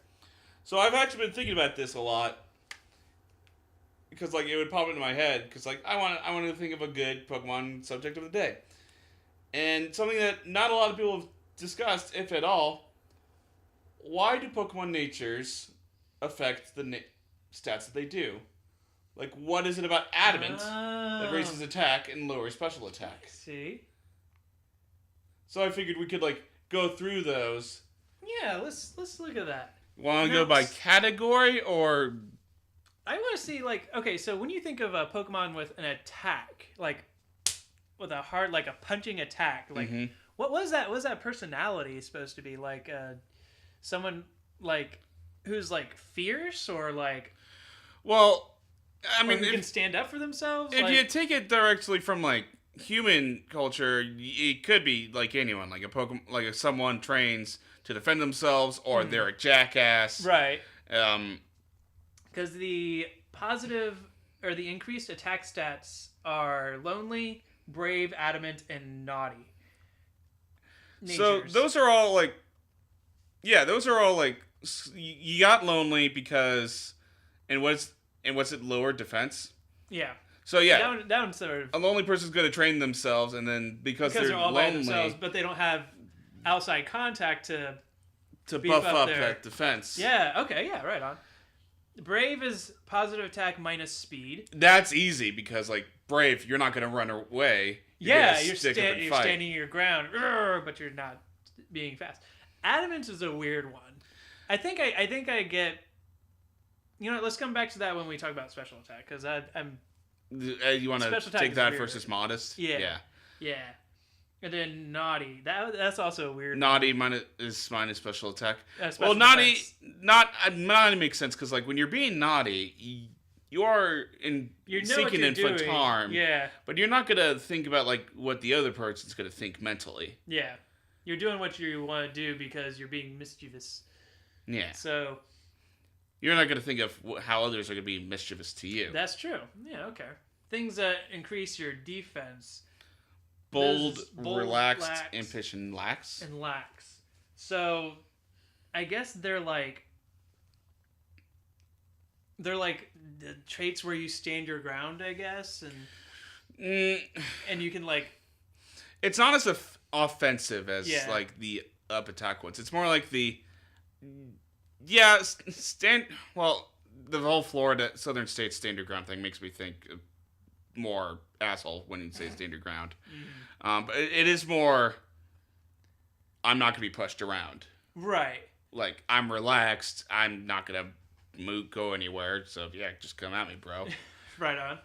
So I've actually been thinking about this a lot because like it would pop into my head because like I want to think of a good Pokemon subject of the day, and something that not a lot of people have discussed, if at all. Why do Pokemon natures affect the stats that they do? Like, what is it about Adamant that raises attack and lowers special attack? See? So I figured we could like go through those. Yeah, let's look at that. Want to go by category or? I want to see okay, so when you think of a Pokemon with an attack, like with a hard, like a punching attack, like what was that? What was that personality supposed to be? Like someone like who's like fierce or like? Well, I mean, who can stand up for themselves. If you take it directly from like human culture, it could be like anyone, like a Pokemon, like if someone trains to defend themselves, or they're a jackass, right? Because the positive or the increased attack stats are lonely, brave, adamant, and naughty. Natures. So those are all like, you got lonely because, and what's it, lower defense? Yeah. So yeah, down sort of. A lonely person's going to train themselves, and then because they're all lonely, by themselves, but they don't have outside contact to buff up that defense. Yeah. Okay. Yeah. Right on. Brave is positive attack minus speed. That's easy because like Brave, you're not going to run away. You're standing your ground, but you're not being fast. Adamant is a weird one. I think I get. You know, let's come back to that when we talk about special attack because I'm. You want to take that versus modest? Yeah. And then naughty. That's also a weird. Naughty is minus special attack. Special naughty defense. naughty makes sense because like when you're being naughty, you are seeking inflict harm. Yeah. But you're not gonna think about like what the other person's gonna think mentally. Yeah. You're doing what you want to do because you're being mischievous. Yeah. So. You're not going to think of how others are going to be mischievous to you. That's true. Yeah, okay. Things that increase your defense. Bold, relaxed, impish, and lax. And lax. So, I guess they're like the traits where you stand your ground, I guess, and you can like. It's not as offensive as like the up attack ones. It's more like the. Yeah, the whole Florida, southern states standard ground thing makes me think more asshole when you say standard ground. But it is more, I'm not going to be pushed around. Right. Like, I'm relaxed. I'm not going to go anywhere. So, yeah, just come at me, bro. Right on.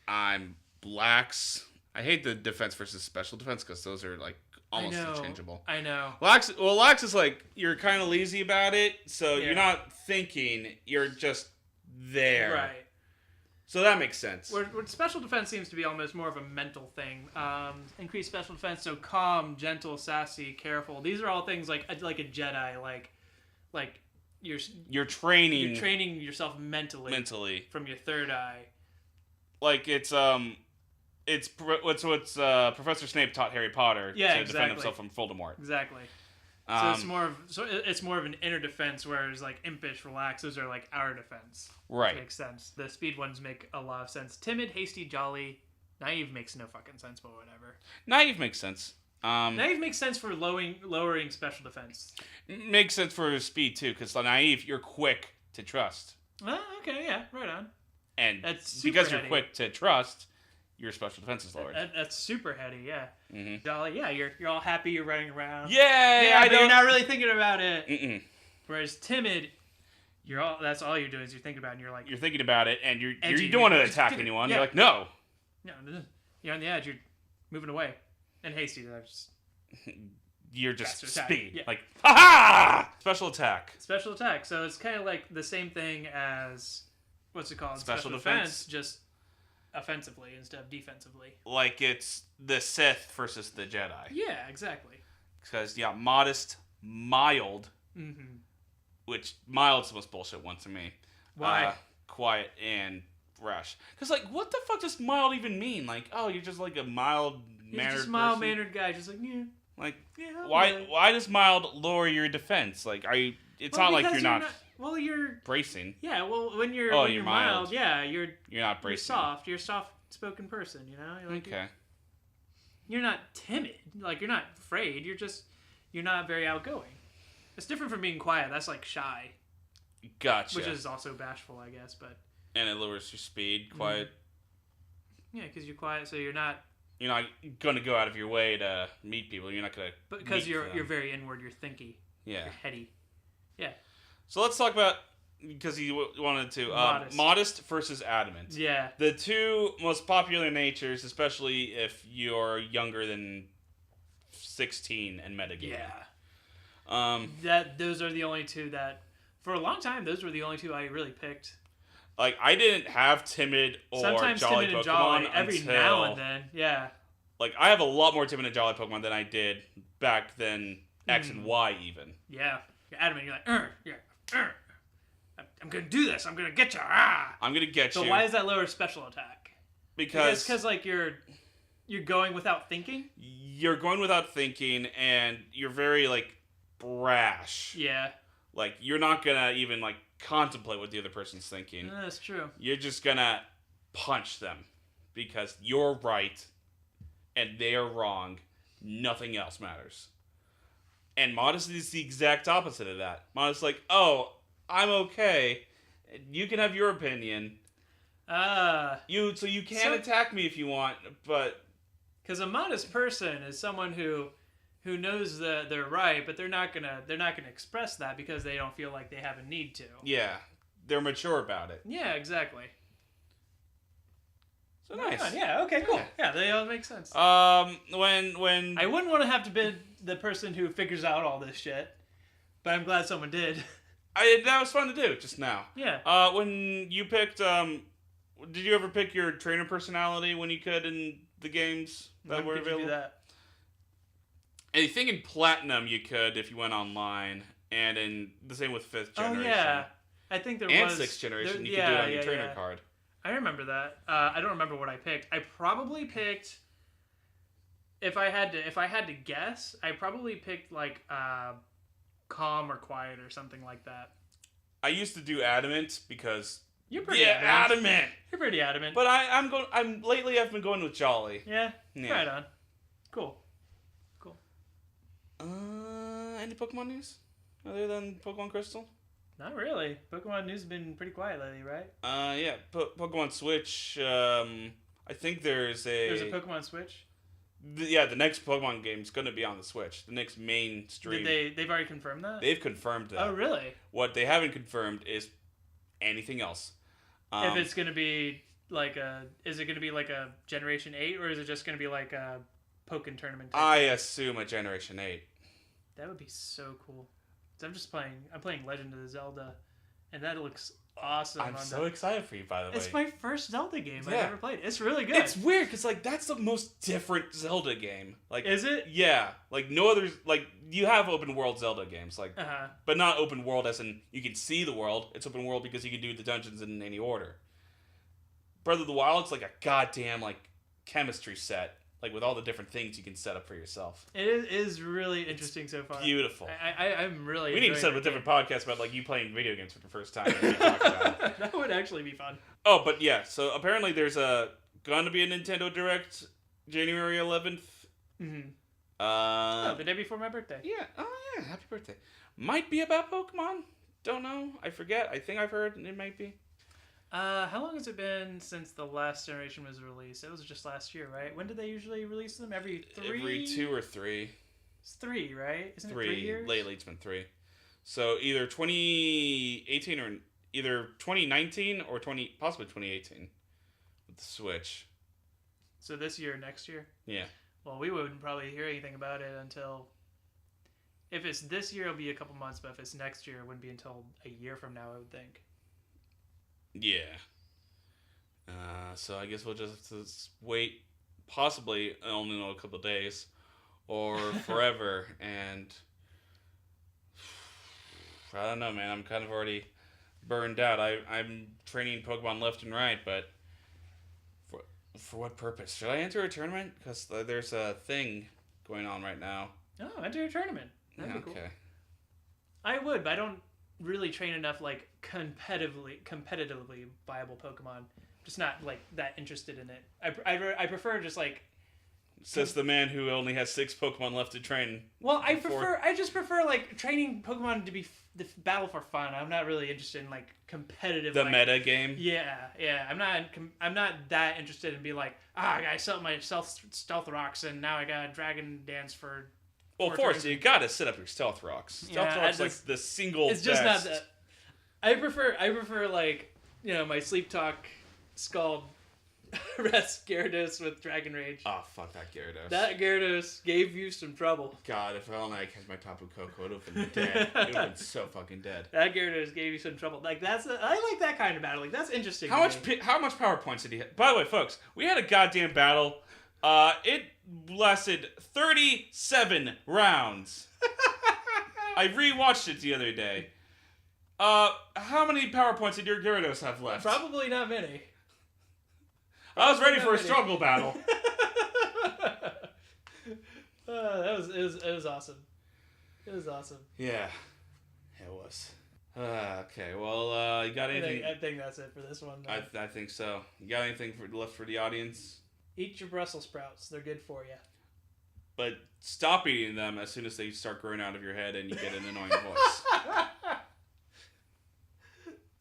I'm lax. I hate the defense versus special defense because those are, like, almost interchangeable. I know. Lax is like, you're kind of lazy about it, so you're not thinking, you're just there. Right. So that makes sense. Where special defense seems to be almost more of a mental thing. Increased special defense, so calm, gentle, sassy, careful. These are all things like a Jedi, like you're training yourself mentally from your third eye. Like it's what's Professor Snape taught Harry Potter to defend himself from Voldemort. Exactly. So it's more of an inner defense, whereas like impish, relax, those are like our defense. Right. Which makes sense. The speed ones make a lot of sense. Timid, hasty, jolly, naive makes no fucking sense, but whatever. Naive makes sense. Naive makes sense for lowering special defense. Makes sense for speed too, because naive, you're quick to trust. Oh, okay, yeah, right on. And That's super because heady. you're quick to trust, your special defense is lowered. That's super heady, yeah. Mm-hmm. Jolly, yeah, you're all happy, you're running around. Yay! Yeah, but you're not really thinking about it. Mm-mm. Whereas timid, that's all you're doing is you're thinking about it, and you're like, You're thinking about it, and you edgy, don't want to you're attack just- anyone. yeah. You're like, no. You're on the edge, you're moving away. And hasty, that's You're just faster attack. speed. Yeah. Like, ha-ha! Special attack. special attack. So it's kind of like the same thing as, what's it called? Special defense. Just offensively instead of defensively. Like it's the Sith versus the Jedi. Yeah, exactly. Because, modest, mild, Mm-hmm. which mild's the most bullshit one to me. Why? Quiet and rash. Because, like, what the fuck does mild even mean? Like, oh, you're just like a mild-mannered He's just person? a mild-mannered guy, just like, yeah. Like, Yeah, why does mild lower your defense? Like, it's not like because you're not well, you're... bracing. Yeah, well, when you're, Oh, when you're you're mild. mild, yeah, you're You're not bracing. soft. You're a soft-spoken person, you know? You're like, Okay. You're not timid. Like, you're not afraid. You're not very outgoing. It's different from being quiet. That's like shy, Gotcha. which is also bashful, I guess, but... And it lowers your speed. Quiet. Yeah, because you're quiet, so you're not... You're not going to go out of your way to meet people. You're not going to. But because you're very inward, you're thinky. Yeah. You're heady. Yeah. So let's talk about, because you wanted to, modest versus adamant. Yeah. The two most popular natures, especially if you're younger than 16 and metagaming. Yeah. Those are the only two that, for a long time, those were the only two I really picked. Like, I didn't have timid or Sometimes jolly timid Pokemon and jolly, every until, now and then. Yeah. Like, I have a lot more timid and jolly Pokemon than I did back then, X and Y even. Yeah. You're adamant. You're like, I'm gonna do this. I'm gonna get you. Ah. I'm going to get So you. why is that lower special attack? Because like you're going without thinking. you're going without thinking, and you're very, like, brash. Yeah. Like, you're not going to even, like, contemplate what the other person's thinking. That's true. You're just going to punch them because you're right and they are wrong. Nothing else matters. And Modest is the exact opposite of that. Modest is like, oh, I'm okay. You can have your opinion. So you can attack me if you want, but... Because a modest person is someone who knows they're right, but they're not gonna express that because they don't feel like they have a need to. Yeah, they're mature about it. Yeah, exactly. So nice. Yeah. Okay. Cool. Yeah, they all make sense. When I wouldn't want to have to be the person who figures out all this shit, but I'm glad someone did. that was fun to do just now. Yeah. When you picked, did you ever pick your trainer personality when you could in the games that were When could you available? do that? I think in Platinum you could if you went online, and in the same with 5th generation. Oh yeah, I think there and was 6th generation there, you could do it on your trainer card. I remember that. I don't remember what I picked. I probably picked. If I had to guess, I probably picked like calm or quiet or something like that. I used to do adamant because You're pretty adamant. You're pretty adamant. But lately I've been going with jolly. Yeah. Right on. Cool. Any Pokemon news other than Pokemon Crystal? Not really. Pokemon news has been pretty quiet lately, right? Yeah. Pokemon Switch. I think there's a Pokemon Switch. The next Pokemon game is going to be on the Switch. The next mainstream. They've already confirmed that? They've confirmed that. Oh, really? What they haven't confirmed is anything else. If it's going to be is it going to be like a Generation 8 or is it just going to be like a Pokken tournament? I assume a Generation 8. That would be so cool. So I'm playing Legend of Zelda, and that looks awesome. I'm so excited for you, by the way. It's my first Zelda game I've Yeah. ever played. It's really good. It's weird because that's the most different Zelda game. Is it? Yeah, no other. You have open world Zelda games, but not open world as in you can see the world. It's open world because you can do the dungeons in any order. Breath of the Wild, it's like a goddamn chemistry set. like with all the different things you can set up for yourself. It is really interesting so far. Beautiful. I'm really. We need to set up a different podcast about like you playing video games for the first time. And talk about it. That would actually be fun. Oh, but yeah. So apparently there's gonna be a Nintendo Direct January 11th. Mm-hmm. The day before my birthday. Yeah. Oh yeah. Happy birthday. Might be about Pokemon. Don't know. I forget. I think I've heard it might be. How long has it been since the last generation was released? It was just last year, right? When did they usually release them? Every 2 or 3. It's 3, right? Isn't it 3 3 years? Lately it's been 3. So either 2018 or either 2019 or possibly 2018 with the Switch. So this year, next year? Yeah. Well, we wouldn't probably hear anything about it until... If it's this year, it'll be a couple months, but if it's next year, it wouldn't be until a year from now, I would think. Yeah. So I guess we'll just have to wait, possibly only in a couple of days, or forever. And I don't know, man. I'm kind of already burned out. I'm training Pokemon left and right, but for what purpose? Should I enter a tournament? Because there's a thing going on right now. Oh, enter a tournament. That'd be cool. Okay. I would, but I don't really train enough like competitively viable Pokemon. Just not like that interested in it. I prefer just like. Says the man who only has 6 Pokemon left to train. Well, I just prefer like training Pokemon to be the battle for fun. I'm not really interested in like competitive. The like, meta game. Yeah. I'm not that interested in being like, I sell my stealth rocks and now I got a Dragon Dance for. Well, Forrest, you gotta set up your stealth rocks. Stealth rocks like the single. It's just not that. I prefer like my Sleep Talk Scald Rest Gyarados with Dragon Rage. Oh fuck that Gyarados. That Gyarados gave you some trouble. God, if only I catch my Tapu Koko, it would have been dead. It would have been so fucking dead. That Gyarados gave you some trouble. Like I like that kind of battle. Like that's interesting. How much power points did he hit? By the way, folks, we had a goddamn battle. It lasted 37 rounds. I rewatched it the other day. How many power points did your Gyarados have left? Probably not many. I was ready for a struggle battle. It was awesome. It was awesome. Yeah, it was. Okay, well, you got anything? I think that's it for this one. I think so. You got anything left for the audience? Eat your Brussels sprouts. They're good for you. But stop eating them as soon as they start growing out of your head and you get an annoying voice.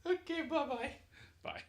Okay, bye-bye. Bye.